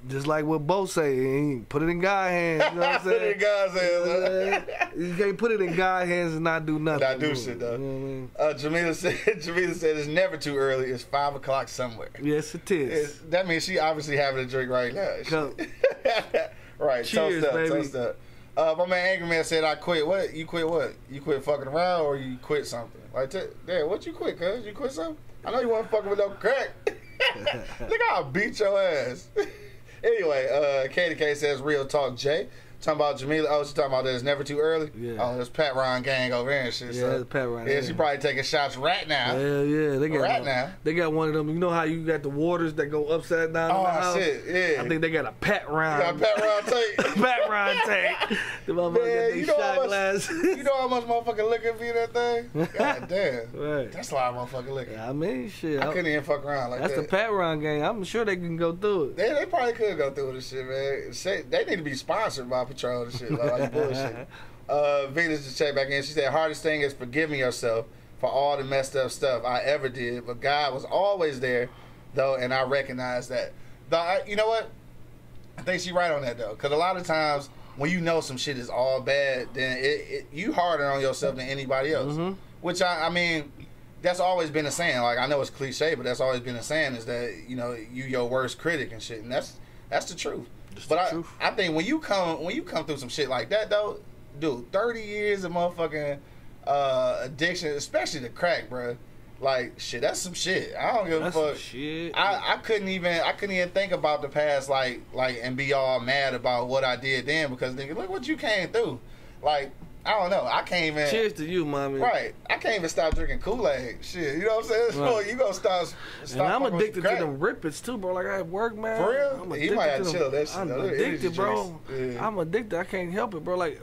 just like what Bo say, put it in God's hands. You know what I'm saying? Put it in God's hands. You can't put it in God's hands and not do nothing. Not do shit though. You know what I mean? Jamila said it's never too early. It's 5 o'clock somewhere. Yes, it is. That means she obviously having a drink right now. Right. Cheers, toast up, baby. Toast up. My man Angry Man said, "I quit." What? You quit what? You quit fucking around or you quit something? Like, damn, what you quit? Cuz you quit something? I know you wasn't fucking with no crack. Look how I beat your ass. Anyway, Katie K says, "Real talk, Jay." Talking about Jamila. Oh, she's talking about that it's never too early. Yeah. Oh, there's Pat Ryan gang over there and shit. Yeah, so. it's Pat Ryan. Yeah, she probably taking shots right now. Hell yeah, they got right now. They got one of them. You know how you got the waters that go upside down? Oh in the house? Shit, yeah. I think they got a Pat Ryan. You got a Pat Ryan tape. Pat Ryan tape. The motherfucker got you shot glass. You know how much motherfucking liquor be in that thing? God damn. Right. That's a lot of motherfucking liquor. I mean, shit. I couldn't even fuck around like that's that. That's the Pat Ryan gang. I'm sure they can go through it. They probably could go through this shit, man. They need to be sponsored by Patron and shit. Like bullshit. Venus just checked back in. She said, "Hardest thing is forgiving yourself for all the messed up stuff I ever did, but God was always there, though, and I recognize that." You know what? I think she right on that though, because a lot of times when you know some shit is all bad, then you harder on yourself than anybody else. Mm-hmm. Which I mean, that's always been a saying. Like, I know it's cliche, but that's always been a saying is that you know you your worst critic and shit, and that's the truth. I think when you come through some shit like that though. Dude, 30 years of motherfucking addiction, especially the crack, bro. Like, shit, that's some shit. I don't give a fuck. Shit. I couldn't even think about the past, like, and be all mad about what I did then because nigga, look what you came through. Like, I don't know. I can't even. Cheers to you, mommy. Right. I can't even stop drinking Kool-Aid. Shit, you know what I'm saying? So you gonna stop. And I'm addicted to them Rippets too, bro. Like I work, man. For real? You might have to chill that shit. I'm addicted, bro. Yeah. I'm addicted. I can't help it, bro. Like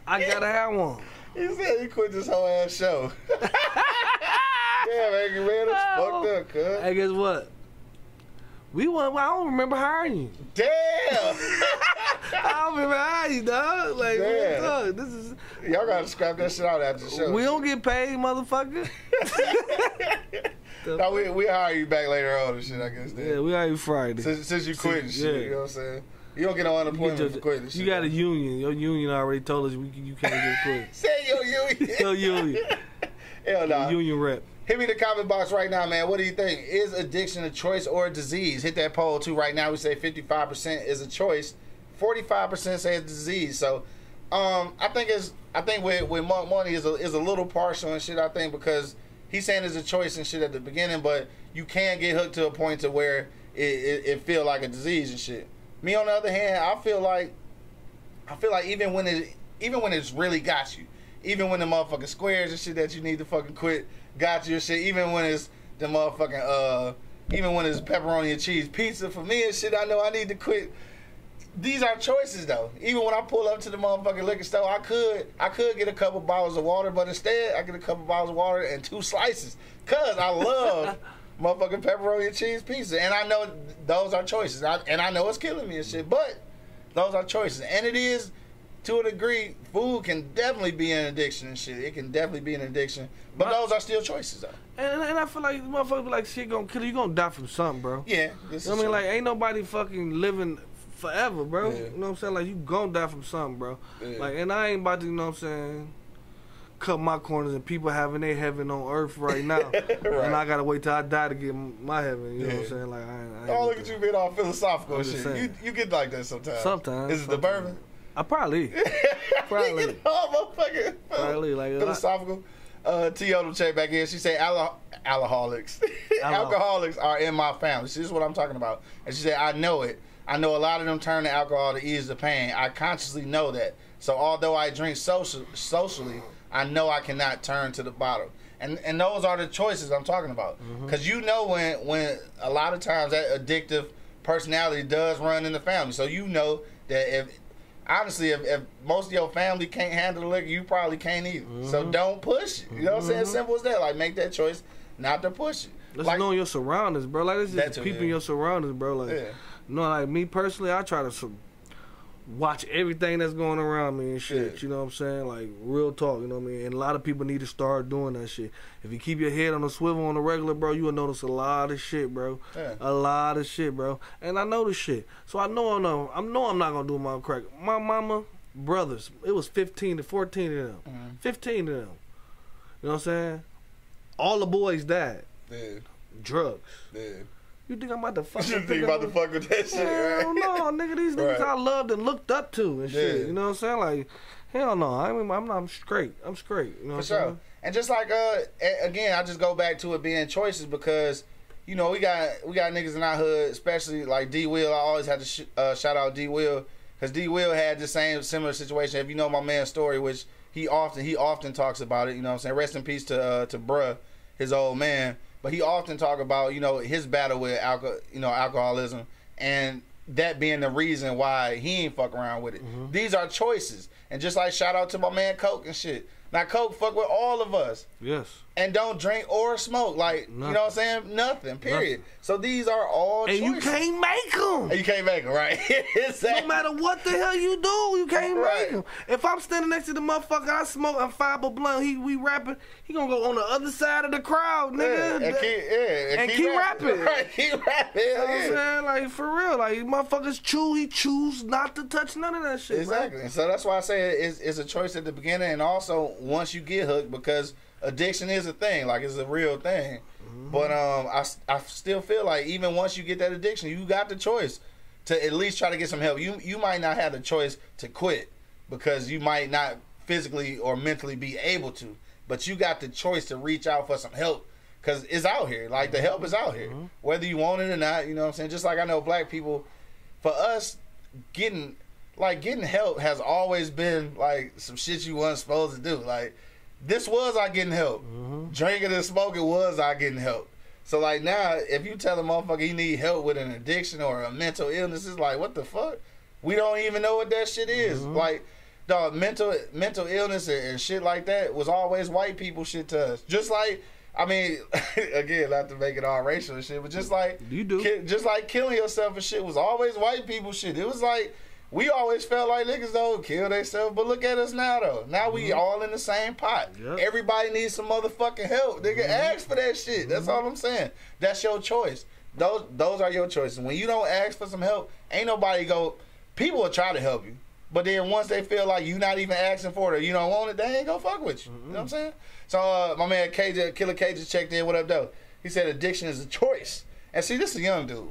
I gotta have one. He said he quit this whole ass show. Damn, Angry Man, that's fucked up, cuz. Hey, guess what? I don't remember hiring you. Damn! I don't remember hiring you, dog. Like, damn. Dog, this is. Y'all gotta scrap that shit out after the show. We don't get paid, motherfucker. No, we hire you back later on and shit, I guess. Then. Yeah, we hire you Friday. Since you quit and shit, you know what I'm saying? You don't get no unemployment for quitting. You got a union. Your union already told us you can't get quit. Say your union. Your union. Hell no. Nah. Union rep. Hit me in the comment box right now, man. What do you think? Is addiction a choice or a disease? Hit that poll too right now. We say 55% is a choice, 45% say it's a disease. So, I think with Monk Money is a little partial and shit. I think because he's saying it's a choice and shit at the beginning, but you can get hooked to a point to where it feel like a disease and shit. Me on the other hand, I feel like even when it's really got you, even when the motherfucking squares and shit that you need to fucking quit got you and shit, even when it's the motherfucking even when it's pepperoni and cheese pizza for me and shit, I know I need to quit. These are choices though. Even when I pull up to the motherfucking liquor store, I could get a couple bottles of water, but instead I get a couple bottles of water and 2 slices, cause I love motherfucking pepperoni and cheese pizza, and I know those are choices, and I know it's killing me and shit, but those are choices, and it is to a degree, food can definitely be an addiction and shit. It can definitely be an addiction, but those are still choices though. And I feel like motherfuckers be like, shit gonna kill you. You gonna die from something, bro. Yeah, You know what I mean? Like, ain't nobody fucking living forever, bro. Yeah. You know what I'm saying? Like, you gonna die from something, bro. Yeah. Like, and I ain't about to, you know what I'm saying, cut my corners and people having their heaven on earth right now. Right. And I gotta wait till I die to get my heaven. You know what I'm saying? Like, I ain't Oh, look at you being all philosophical I'm and just shit. saying. You get like that sometimes. Sometimes. Is it the bourbon? I probably. Probably. You get all motherfucking Probably, like, philosophical. T.O. check back in. She said, alcoholics. Alcoholics are in my family. This is what I'm talking about. And she said, I know it. I know a lot of them turn to alcohol to ease the pain. I consciously know that. So although I drink socially, I know I cannot turn to the bottle. And those are the choices I'm talking about. Because you know when a lot of times that addictive personality does run in the family. So you know that if most of your family can't handle the liquor, you probably can't either. So don't push it. You know what I'm saying? Simple as that. Like, make that choice not to push it. Let's Like, know your surroundings, bro. Like, let's just That too, peeping yeah. your surroundings, bro. Like, Yeah. you know, like me personally, I try to watch everything that's going around me and shit. Yeah. You know what I'm saying? Like, real talk, you know what I mean? And a lot of people need to start doing that shit. If you keep your head on a swivel on the regular, bro, you will notice a lot of shit, bro. Yeah. A lot of shit, bro. And I know the shit. So I know I'm not gonna do my crack. My mama, brothers, it was 15 to 14 of them. 15 of them. You know what I'm saying? All the boys died. Yeah. Drugs. Yeah. You think I'm about to fucking You think about to fuck with that shit, right? Hell no, nigga. These niggas Right. I loved and looked up to and shit. Yeah. You know what I'm saying? Like, hell no. I'm straight. I'm straight. You know For what sure. I'm saying? And just like again, I just go back to it being choices because you know we got niggas in our hood, especially like D Will. I always had to shout out D Will because D Will had the similar situation. If you know my man's story, which he often talks about it. You know what I'm saying? Rest in peace to bruh, his old man. But he often talk about, you know, his battle with alcoholism and that being the reason why he ain't fuck around with it. These are choices. And just like shout out to my man Coke and shit. Now Coke fuck with all of us. Yes. And don't drink or smoke. Like, Nothing. you know what I'm saying? Nothing, period. Nothing. So these are all And choices. you can't make them. And you can't make them, right? Exactly. No matter what the hell you do, you can't Right. make them. If I'm standing next to the motherfucker I smoke and fiber blunt, we rapping, he gonna go on the other side of the crowd, nigga. And keep rapping. Right, keep rapping. You know what I'm Yeah. saying? Like, for real. Like, motherfuckers choose not to touch none of that shit, Exactly. So that's why I say it's a choice at the beginning and also once you get hooked because addiction is a thing, like it's a real thing. But I still feel like even once you get that addiction, you got the choice to at least try to get some help. You might not have the choice to quit because you might not physically or mentally be able to, but you got the choice to reach out for some help because it's out here. Like the help is out here, whether you want it or not. You know what I'm saying? Just like I know black people, for us, getting help has always been like some shit you wasn't supposed to do. Like this was our getting help. Drinking and smoking was our getting help. So like now, if you tell a motherfucker he need help with an addiction or a mental illness, it's like what the fuck? We don't even know what that shit is. Like, dog, mental illness and shit like that was always white people shit to us. Just like, I mean, again, not to make it all racial and shit, but just like You do. just like killing yourself and shit was always white people shit. It was like we always felt like niggas don't kill themselves, but look at us now though. Now we all in the same pot. Yep. Everybody needs some motherfucking help. Nigga, ask for that shit. That's all I'm saying. That's your choice. Those are your choices. When you don't ask for some help, ain't nobody go. People will try to help you, but then once they feel like you not even asking for it or you don't want it, they ain't gonna fuck with you. You know what I'm saying? So my man Killer K just checked in. What up, though? He said addiction is a choice. And see, this is a young dude,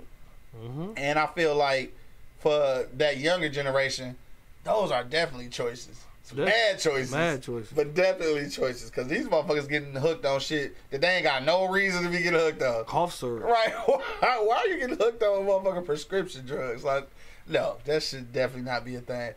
and I feel like for that younger generation, those are definitely choices. Some bad choices. Mad choices. But definitely choices. Because these motherfuckers getting hooked on shit that they ain't got no reason to be getting hooked on. Cough syrup. Right. Why are you getting hooked on motherfucking prescription drugs? Like, no, that should definitely not be a thing.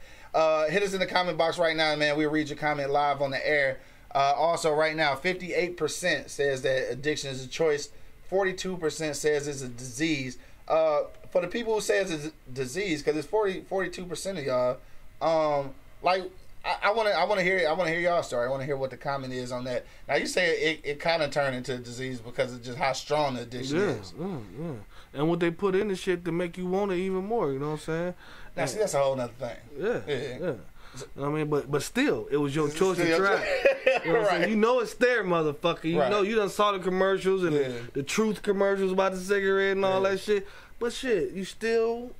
Hit us in the comment box right now, man. We'll read your comment live on the air. Also, right now, 58% says that addiction is a choice. 42% says it's a disease. For the people who say it's a disease, because it's 42% of y'all. Like, I want to hear y'all story. I want to hear what the comment is on that. Now you say it kind of turned into a disease because of just how strong the addiction is. Yeah. And what they put in the shit to make you want it even more. You know what I'm saying? Now see, that's a whole nother thing. Yeah. You know what I mean? But still, it was your choice to try. You know what I'm saying? Right. You know it's there, motherfucker. You know you done saw the commercials and the truth commercials about the cigarette and all that shit. But shit, you still,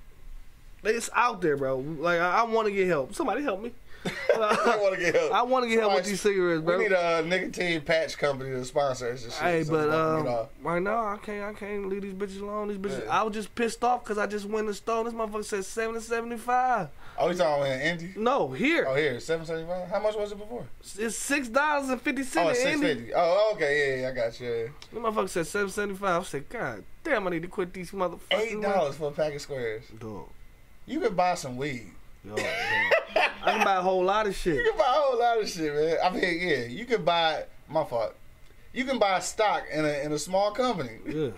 it's out there, bro. Like I want to get help. Somebody help me. I want to get help. I want to get help with these cigarettes, bro. We need a nicotine patch company to sponsor us and shit. Hey, so but right now I can't leave these bitches alone. These bitches, I was just pissed off because I just went to the store. This motherfucker said $7.75. Oh, you talking about in Indy? No, here. Oh, here, $7.75. How much was it before? It's $6.50. Oh, it's $6.50. Oh, okay, yeah, I got you. Yeah. The motherfucker said $7.75. I said, God damn, I need to quit these motherfuckers. $8 for a pack of squares. Dog. You could buy some weed. Yo, I can buy a whole lot of shit. You can buy a whole lot of shit, man. I mean, yeah, you can buy. My fault. You can buy stock in a small company. Yeah.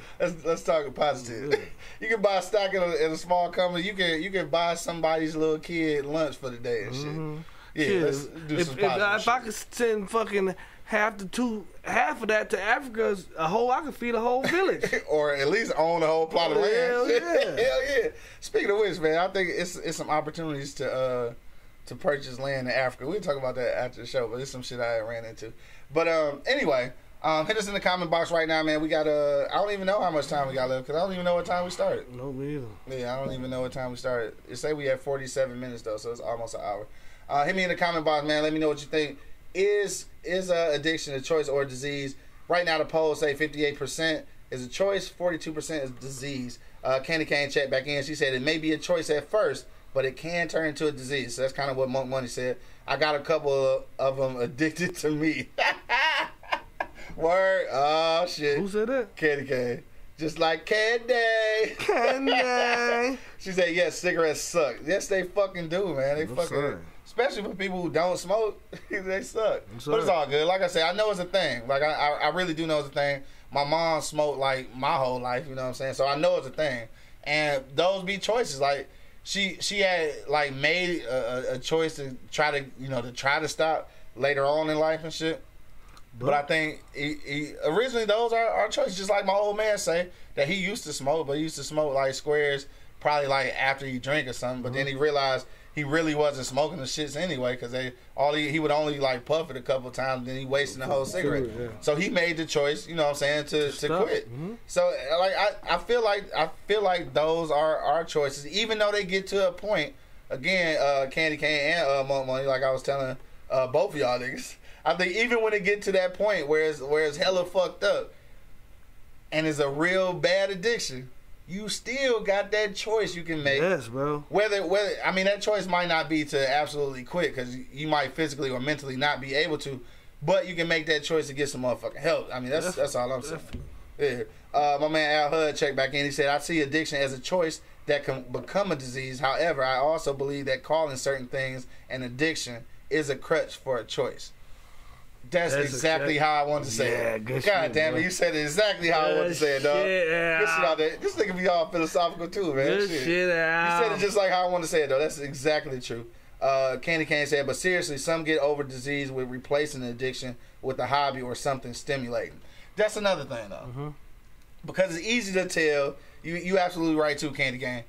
Let's talk positive. Yeah. You can buy stock in a small company. You can buy somebody's little kid lunch for the day and shit. Yeah, shit. Let's do some positive if I could send fucking half of that to Africa, I could feed a whole village, or at least own a whole plot of land. Hell yeah. Hell yeah. Speaking of which, man, I think it's some opportunities to purchase land in Africa. We'll talk about that after the show, but it's some shit I ran into. But anyway, hit us in the comment box right now, man. We got I don't even know how much time we got left because I don't even know what time we started. No, me either. Yeah, I don't even know what time we started. It say we had 47 minutes though, so it's almost an hour. Hit me in the comment box, man. Let me know what you think. Is addiction a choice or a disease? Right now, the polls say 58% is a choice, 42% is disease. Candy Cane checked back in. She said it may be a choice at first, but it can turn into a disease. So that's kind of what Monk Money said. I got a couple of them addicted to me. Word. Oh, shit. Who said that? Candy Cane. Just like Candy. Candy. She said, yes, cigarettes suck. Yes, they fucking do, man. They fucking... Especially for people who don't smoke, they suck. But it's all good. Like I said, I know it's a thing. Like I really do know it's a thing. My mom smoked like my whole life, you know what I'm saying? So I know it's a thing. And those be choices. Like she had like made a choice to try to stop later on in life and shit. But I think originally those are choices. Just like my old man say that he used to smoke, but he used to smoke like squares probably like after he drank or something. But then he realized he really wasn't smoking the shits anyway, because he would only like puff it a couple of times, then he wasting the whole cigarette. Yeah. So he made the choice, you know what I'm saying, to quit. Mm-hmm. So like I feel like those are our choices, even though they get to a point. Again, Candy Cane and Monk Money, like I was telling both of y'all niggas, I think even when it get to that point where it's hella fucked up and it's a real bad addiction, you still got that choice you can make. Yes, bro. Whether I mean, that choice might not be to absolutely quit because you might physically or mentally not be able to, but you can make that choice to get some motherfucking help. I mean, that's all I'm saying. Yeah. My man Al Hud checked back in. He said, I see addiction as a choice that can become a disease. However, I also believe that calling certain things an addiction is a crutch for a choice. That's exactly how I wanted to say it. God shit, damn it, you said it exactly how I wanted to say it, dog. Good shit out there. This nigga be all philosophical too, man. Good shit out. You said it just like how I wanted to say it, though. That's exactly true. Candy Cane said, but seriously, some get over disease with replacing the addiction with a hobby or something stimulating. That's another thing, though. Mm-hmm. Because it's easy to tell. You absolutely right, too, Candy Cane.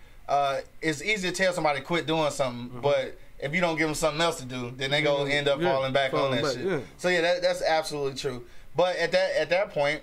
It's easy to tell somebody to quit doing something, but if you don't give them something else to do, then they gonna end up falling back on that shit. Yeah. So yeah, that's absolutely true. But at that point,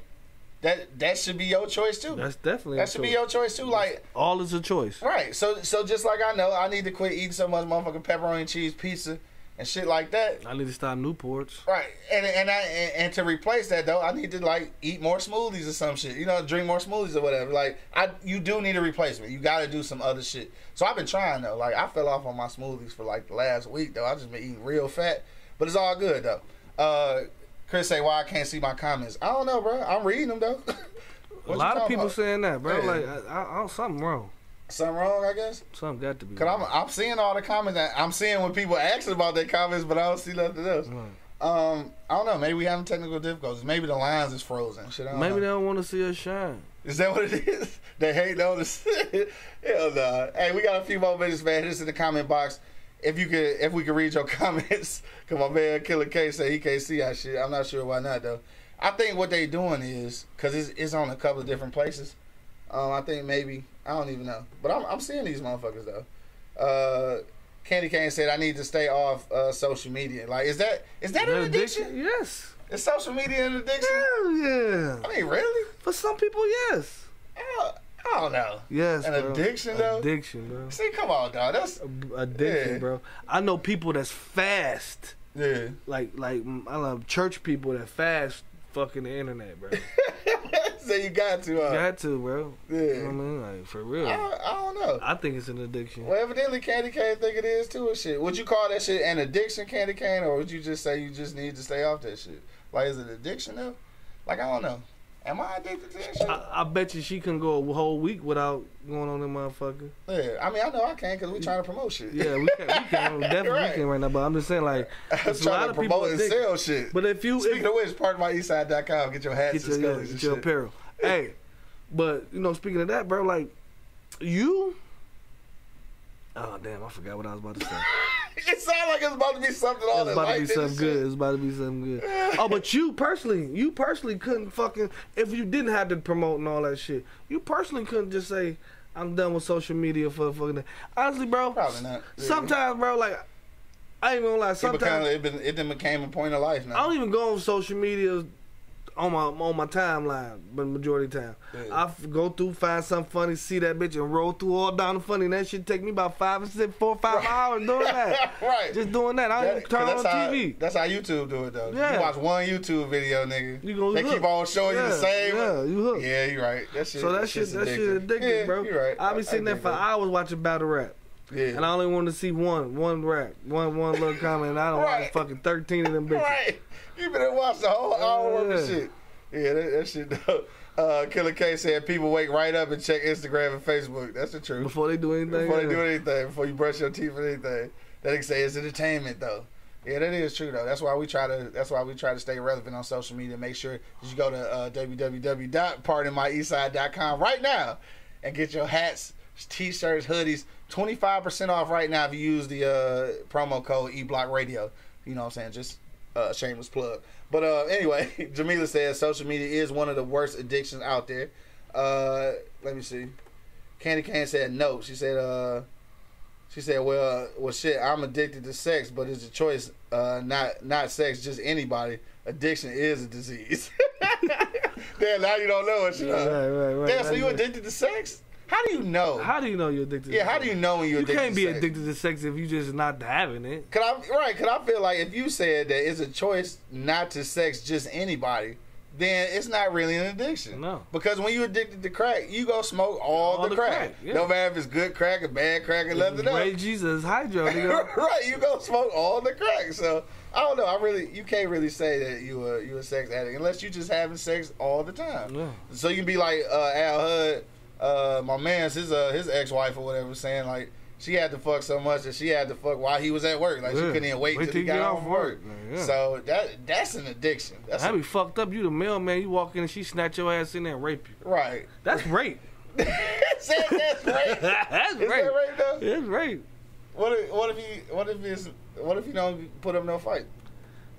that should be your choice too. That's definitely that should be your choice too. Like all is a choice, right? So just like I know, I need to quit eating so much motherfucking pepperoni and cheese pizza and shit like that. I need to stop Newports. Right, and to replace that though, I need to like eat more smoothies or some shit. You know, drink more smoothies or whatever. Like you do need a replacement. You got to do some other shit. So I've been trying though. Like I fell off on my smoothies for like the last week though. I just been eating real fat, but it's all good though. Chris say, why I can't see my comments? I don't know, bro. I'm reading them though. A lot of people saying that, bro. Yeah. Like I something wrong. Something wrong, I guess. Something got to be. Cause I'm seeing all the comments. I'm seeing when people asking about their comments, but I don't see nothing else. Right. I don't know. Maybe we having technical difficulties. Maybe the lines is frozen. Shit. Maybe they don't want to see us shine. Is that what it is? They hate on us. Hell nah. Hey, we got a few more minutes, man. Hit us in the comment box. If we could read your comments, cause my man Killer K say he can't see our shit. I'm not sure why not though. I think what they doing is cause it's on a couple of different places. I think maybe I don't even know, but I'm seeing these motherfuckers though. Candy Cane said, "I need to stay off social media." Like, is that an addiction? Yes. Is social media an addiction? Hell yeah. I mean, really? For some people, yes. I don't know. Yes, an bro. addiction though. Addiction, bro. See, come on, dog. That's addiction, yeah. bro. I know people that's fast. Yeah. Like I love church people that fast fucking the internet, bro. So you got to. You got to, bro. Yeah. You know what I mean? Like, for real. I don't know. I think it's an addiction. Well, evidently Candy Cane think it is too and shit. Would you call that shit an addiction, Candy Cane, or would you just say you just need to stay off that shit? Like, is it addiction though? Like, I don't know. Am I addicted to that shit? I bet you she couldn't go a whole week without going on that motherfucker. Yeah, I mean, I know I can because we trying to promote shit. Yeah, we can definitely Right. we can right now. But I'm just saying, like, I'm there's a trying lot to of people promote and addicted. sell shit. But if you Speaking of which, part of my eastside.com, get your hats and scullies and get shit. your apparel. Hey, but you know, speaking of that, bro, like you. Oh damn, I forgot what I was about to say. It sounded like it was about to be something all It's about to be something good. It's about to be something good. Oh, but you personally couldn't fucking, if you didn't have to promote and all that shit, you personally couldn't just say, I'm done with social media for fucking. Honestly, bro. Probably not. Yeah. Sometimes, bro, like, I ain't gonna lie. Sometimes it then became a point of life now. I don't even go on social media on my timeline, but majority of the time. Yeah. I go through, find something funny, see that bitch, and roll through all down the funny. And that shit take me about 4 or 5 hours doing that. Right. Just doing that. I don't even turn on TV. That's how YouTube do it, though. Yeah. You watch one YouTube video, nigga. They hook. keep on showing you the same. Yeah, you hook. Yeah, you're right. That shit addictive, yeah, bro. You're right. I be sitting there for hours watching battle rap. Yeah. And I only want to see one rap, one little comment. And I don't watch fucking 13 of them bitches. Right. You better watch the whole hour worth of shit. Yeah, that shit dope. Killer K said people wake right up and check Instagram and Facebook. That's the truth. Before they do anything. Before you brush your teeth or anything. That nigga say it's entertainment though. Yeah, that is true though. That's why we try to stay relevant on social media. Make sure that you go to www.pardonmyeastside.com right now and get your hats, t-shirts, hoodies, 25% off right now if you use the promo code eBlockRadio. You know what I'm saying? Just shameless plug. But anyway, Jamila says social media is one of the worst addictions out there. Let me see. Candy Cane said no. She said, well, shit, I'm addicted to sex, but it's a choice, not sex, just anybody. Addiction is a disease. Damn, now you don't know it. Right. Damn, so you addicted to sex? How do you know? How do you know you're addicted to sex? How do you know when you're addicted to sex? You can't be addicted to sex if you just not having it. Cause I feel like if you said that it's a choice not to sex just anybody, then it's not really an addiction. No. Because when you're addicted to crack, you go smoke all the crack. Yeah. No matter if it's good crack or bad crack or nothing else. Ray Jesus Hydro. Right, you go smoke all the crack. So I don't know. You can't really say that you a sex addict unless you just having sex all the time. Yeah. So you can be like Al Hud. My man's his ex-wife or whatever, saying like she had to fuck so much that she had to fuck while he was at work. Like she couldn't even wait till he got off work. Yeah. So that's an addiction. That'd be fucked up. You the mailman, you walk in and she snatch your ass in there and rape you. Right. That's rape. That's rape. That's Is rape. that rape though? It's rape. What if you don't put up no fight?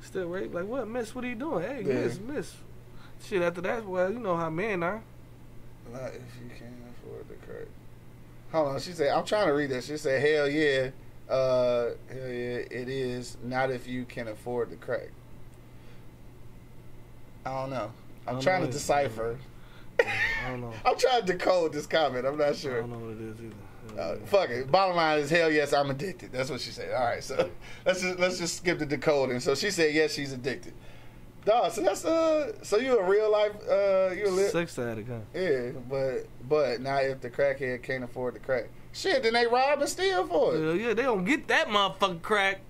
Still rape? Like what, miss? What are you doing? Hey, Yeah. miss. Shit, after that, well, you know how men are. Not if you can't afford the crack. Hold on, she said, I'm trying to read that. She said, hell yeah, it is. Not if you can afford the crack. I don't know. I'm trying to decipher. I don't know. I'm trying to decode this comment. I'm not sure. I don't know what it is either. Fuck it. Bottom line is hell yes, I'm addicted. That's what she said. All right, so let's just skip the decoding. So she said yes, she's addicted. Dog, so that's so you a real life sex addict, huh? Yeah, but now if the crackhead can't afford the crack, shit, then they rob and steal for it. Hell yeah, they don't get that motherfucking crack.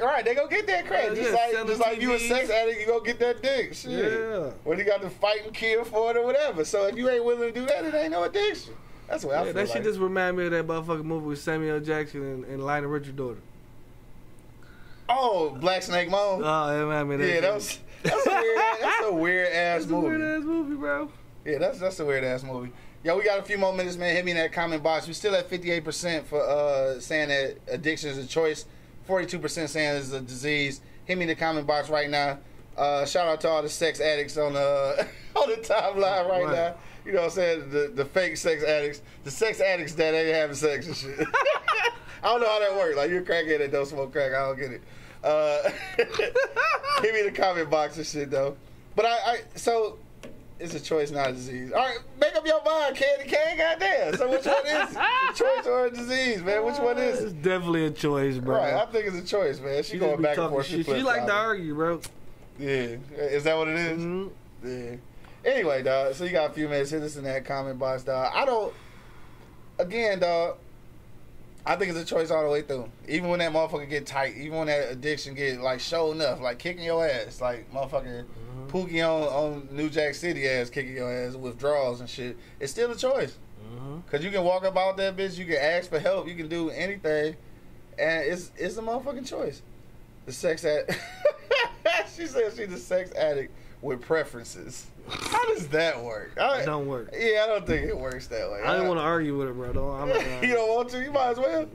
Right, they go get that crack. Just like you a sex addict, you go get that dick. Shit. Yeah. When you got to fight and kill for it or whatever. So if you ain't willing to do that, it ain't no addiction. That's what I feel that like. shit just remind me of that motherfucking movie with Samuel Jackson and Lionel Richie's daughter. Oh, Black Snake Moan. Oh, it reminded me of that. Yeah, that's a weird ass That's movie. a weird ass movie, bro. Yeah, that's a weird ass movie. Yo, we got a few more minutes, man. Hit me in that comment box. We still at 58% for saying that addiction is a choice. 42% saying it's a disease. Hit me in the comment box right now. Shout out to all the sex addicts on the on the timeline right now. You know what I'm saying? The fake sex addicts. The sex addicts that ain't having sex and shit. don't know how that works. Like, you're a crackhead that don't smoke crack. I don't get it. Give me the comment box and shit, though. But so it's a choice, not a disease. All right, make up your mind, Candy Cane. Goddamn. So which one is it? A choice or a disease, man? Which one is it? It's definitely a choice, bro. Right, I think it's a choice, man. She going back and forth. She like to argue, bro. Yeah. Is that what it is? Mm-hmm. Yeah. Anyway, dog, so you got a few minutes. Hit us in that comment box, dog. Again, dog, I think it's a choice all the way through. Even when that motherfucker get tight, even when that addiction get, like, show enough, like, kicking your ass, like, motherfucking Pookie on New Jack City ass kicking your ass, withdrawals and shit, it's still a choice. Because you can walk about that bitch, you can ask for help, you can do anything, and it's a motherfucking choice. The sex addict. She said she's a sex addict with preferences. How does that work? It don't work. Yeah, I don't think it works that way. I don't want to argue with her, bro. You don't want to? You might as well.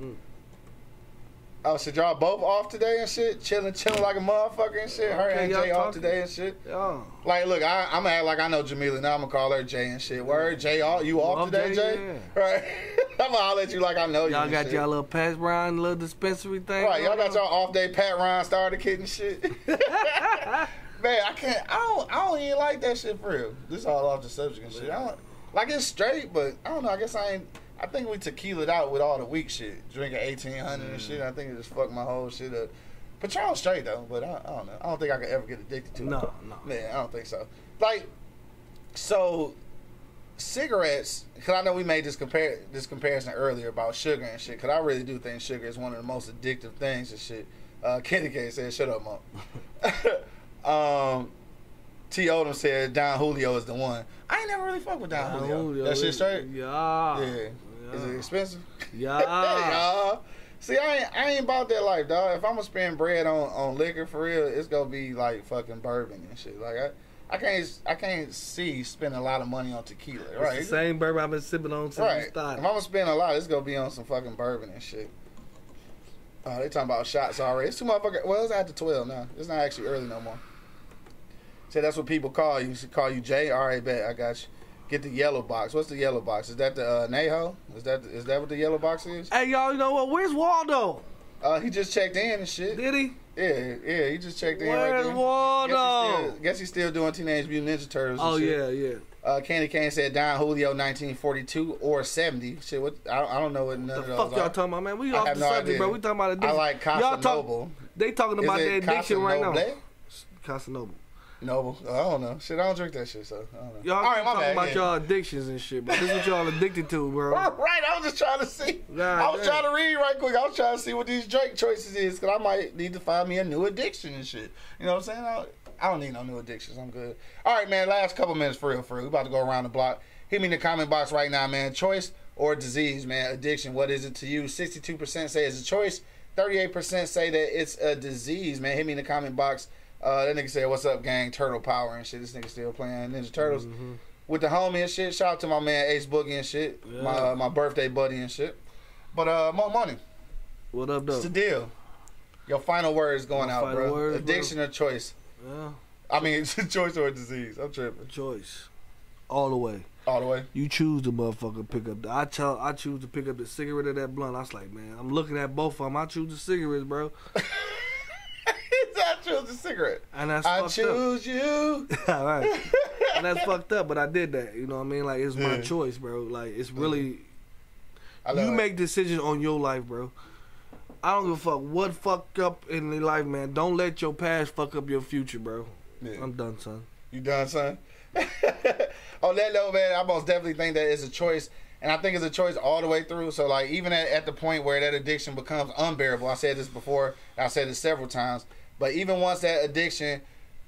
Oh, should y'all both off today and shit? Chilling like a motherfucker and shit? Her and Jay off today and shit? Yeah. Like, look, I'm going to act like I know Jamila. Now I'm going to call her Jay and shit. Word, Jay, you off today, Jay? Yeah. Right. I'm going to holler at you like I know you. Y'all got y'all little Pat Ryan, little dispensary thing? Right, y'all got y'all off day Pat Ryan starter kit and shit. Man, I don't even like that shit for real. This all off the subject and shit. Like, it's straight, but I don't know. I guess I think we tequilaed out with all the weak shit. Drinking 1800 and shit. I think it just fucked my whole shit up. Patron straight, though, but I don't know. I don't think I could ever get addicted to it. No. Man, I don't think so. Like, so, cigarettes, because I know we made this comparison earlier about sugar and shit, because I really do think sugar is one of the most addictive things and shit. Kenny K said, shut up, Mom. T. Odom said Don Julio is the one. I ain't never really fucked with Don Julio. That shit straight? Yeah. Is it expensive? Yeah. See, I ain't about that life, dog. If I'm gonna spend bread on liquor for real, it's gonna be like fucking bourbon and shit. Like I can't see spending a lot of money on tequila, right? It's the same bourbon I've been sipping on since we started. If I'm gonna spend a lot, it's gonna be on some fucking bourbon and shit. Oh, they talking about shots already. It's too motherfucking. Well, it's after 12 now. It's not actually early no more. So that's what people call you. Call you Jay. All right, bet I got you. Get the yellow box. What's the yellow box? Is that the Neho? Is that what the yellow box is? Hey, y'all, you know what? Where's Waldo? He just checked in and shit. Did he? Yeah, he just checked in Where's right there. Waldo? Guess he's still doing Teenage Mutant Ninja Turtles. Oh, and shit. yeah. Candy Cane said Don Julio 1942 or 70. Shit, what? I don't know what none of those fuck y'all are. talking about, man? We off the subject, bro. We talking about addiction. I like Casa Noble. They talking about their addiction right now. Casa Noble. Noble. I don't know. Shit, I don't drink that shit, so I don't know. Y'all all right, talking about y'all addictions and shit, bro. This is what y'all addicted to, bro. Right, I was just trying to see. I was trying to read right quick. I was trying to see what these drink choices is, because I might need to find me a new addiction and shit. You know what I'm saying? I don't need no new addictions. I'm good. All right, man, last couple minutes for real. We about to go around the block. Hit me in the comment box right now, man. Choice or disease, man. Addiction, what is it to you? 62% say it's a choice. 38% say that it's a disease, man. Hit me in the comment box. That nigga said, what's up, gang? Turtle power and shit. This nigga still playing Ninja Turtles. With the homie and shit. Shout out to my man Ace Boogie and shit. Yeah. My birthday buddy and shit. But more money. What up, though? What's the deal? Your final words going out, bro. Words, addiction bro. Or choice? Yeah. I mean, it's a choice or a disease. I'm tripping. Choice. All the way. All the way? You choose the motherfucker pick up. I choose to pick up the cigarette or that blunt. I was like, man, I'm looking at both of them. I choose the cigarettes, bro. I choose the cigarette. And that's I fucked choose up. you. All right. And that's fucked up, but I did that. You know what I mean? Like, it's my choice, bro. Like, it's really... You make decisions on your life, bro. I don't give a fuck what fucked up in your life, man. Don't let your past fuck up your future, bro. Yeah. I'm done, son. You done, son? On that note, man, I most definitely think that it's a choice. And I think it's a choice all the way through. So, like, even at the point where that addiction becomes unbearable, I said this before, I said it several times, but even once that addiction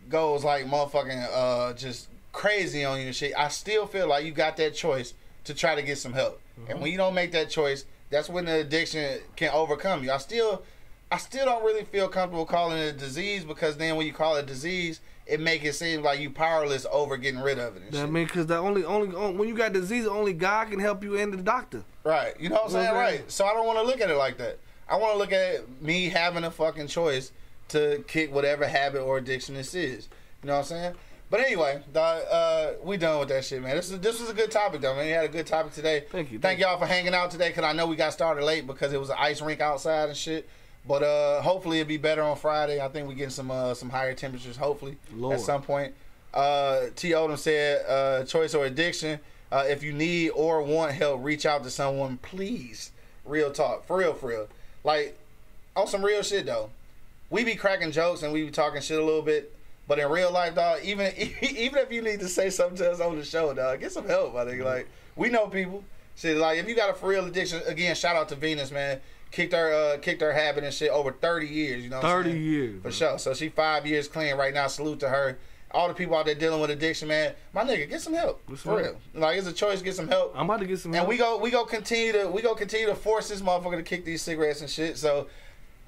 goes, like, motherfucking just crazy on you and shit, I still feel like you got that choice to try to get some help. And when you don't make that choice, that's when the addiction can overcome you. I still don't really feel comfortable calling it a disease, because then when you call it a disease, it make it seem like you powerless over getting rid of it. I mean, because the only when you got disease, only God can help you and the doctor. Right. You know what I'm saying? Right. So I don't want to look at it like that. I want to look at me having a fucking choice to kick whatever habit or addiction this is. You know what I'm saying? But anyway, dog, we done with that shit, man. This was a good topic, though, man. We had a good topic today. Thank you. Thank y'all for hanging out today, because I know we got started late because it was an ice rink outside and shit. But hopefully it'll be better on Friday. I think we're getting some higher temperatures, hopefully, Lord. at some point. T. Odom said, choice or addiction. If you need or want help, reach out to someone, please. Real talk. For real. Like, on some real shit, though. We be cracking jokes and we be talking shit a little bit. But in real life, dog, even if you need to say something to us on the show, dog, get some help, my nigga. Like, we know people. Shit, like, if you got a for real addiction, again, shout out to Venus, man. Kicked her habit and shit over 30 years, you know what I'm saying? 30 years. For sure. So she 5 years clean right now. Salute to her. All the people out there dealing with addiction, man. My nigga, get some help. For real. Like, it's a choice, get some help. I'm about to get some help. And we go continue to force this motherfucker to kick these cigarettes and shit. So,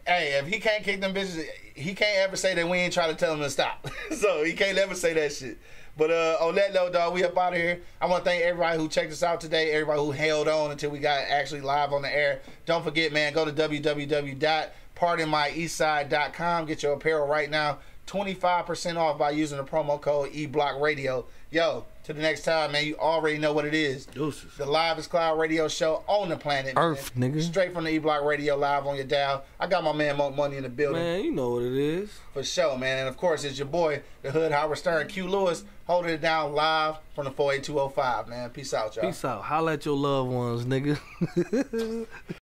hey, if he can't kick them bitches, he can't ever say that we ain't trying to tell him to stop. So he can't ever say that shit. But on that note, dog, we up out of here. I want to thank everybody who checked us out today, everybody who held on until we got actually live on the air. Don't forget, man, go to www.pardonmyeastside.com. Get your apparel right now. 25% off by using the promo code eBlockRadio. Yo, to the next time, man, you already know what it is. Deuces. The Livest Cloud radio show on the planet. Earth, man. nigga. Straight from the E-Block Radio live on your dial. I got my man Monk Money in the building. Man, you know what it is. For sure, man. And of course, it's your boy, the Hood Howard Stern, Q Lewis, holding it down live from the 48205, man. Peace out, y'all. Peace out. Holla at your loved ones, nigga.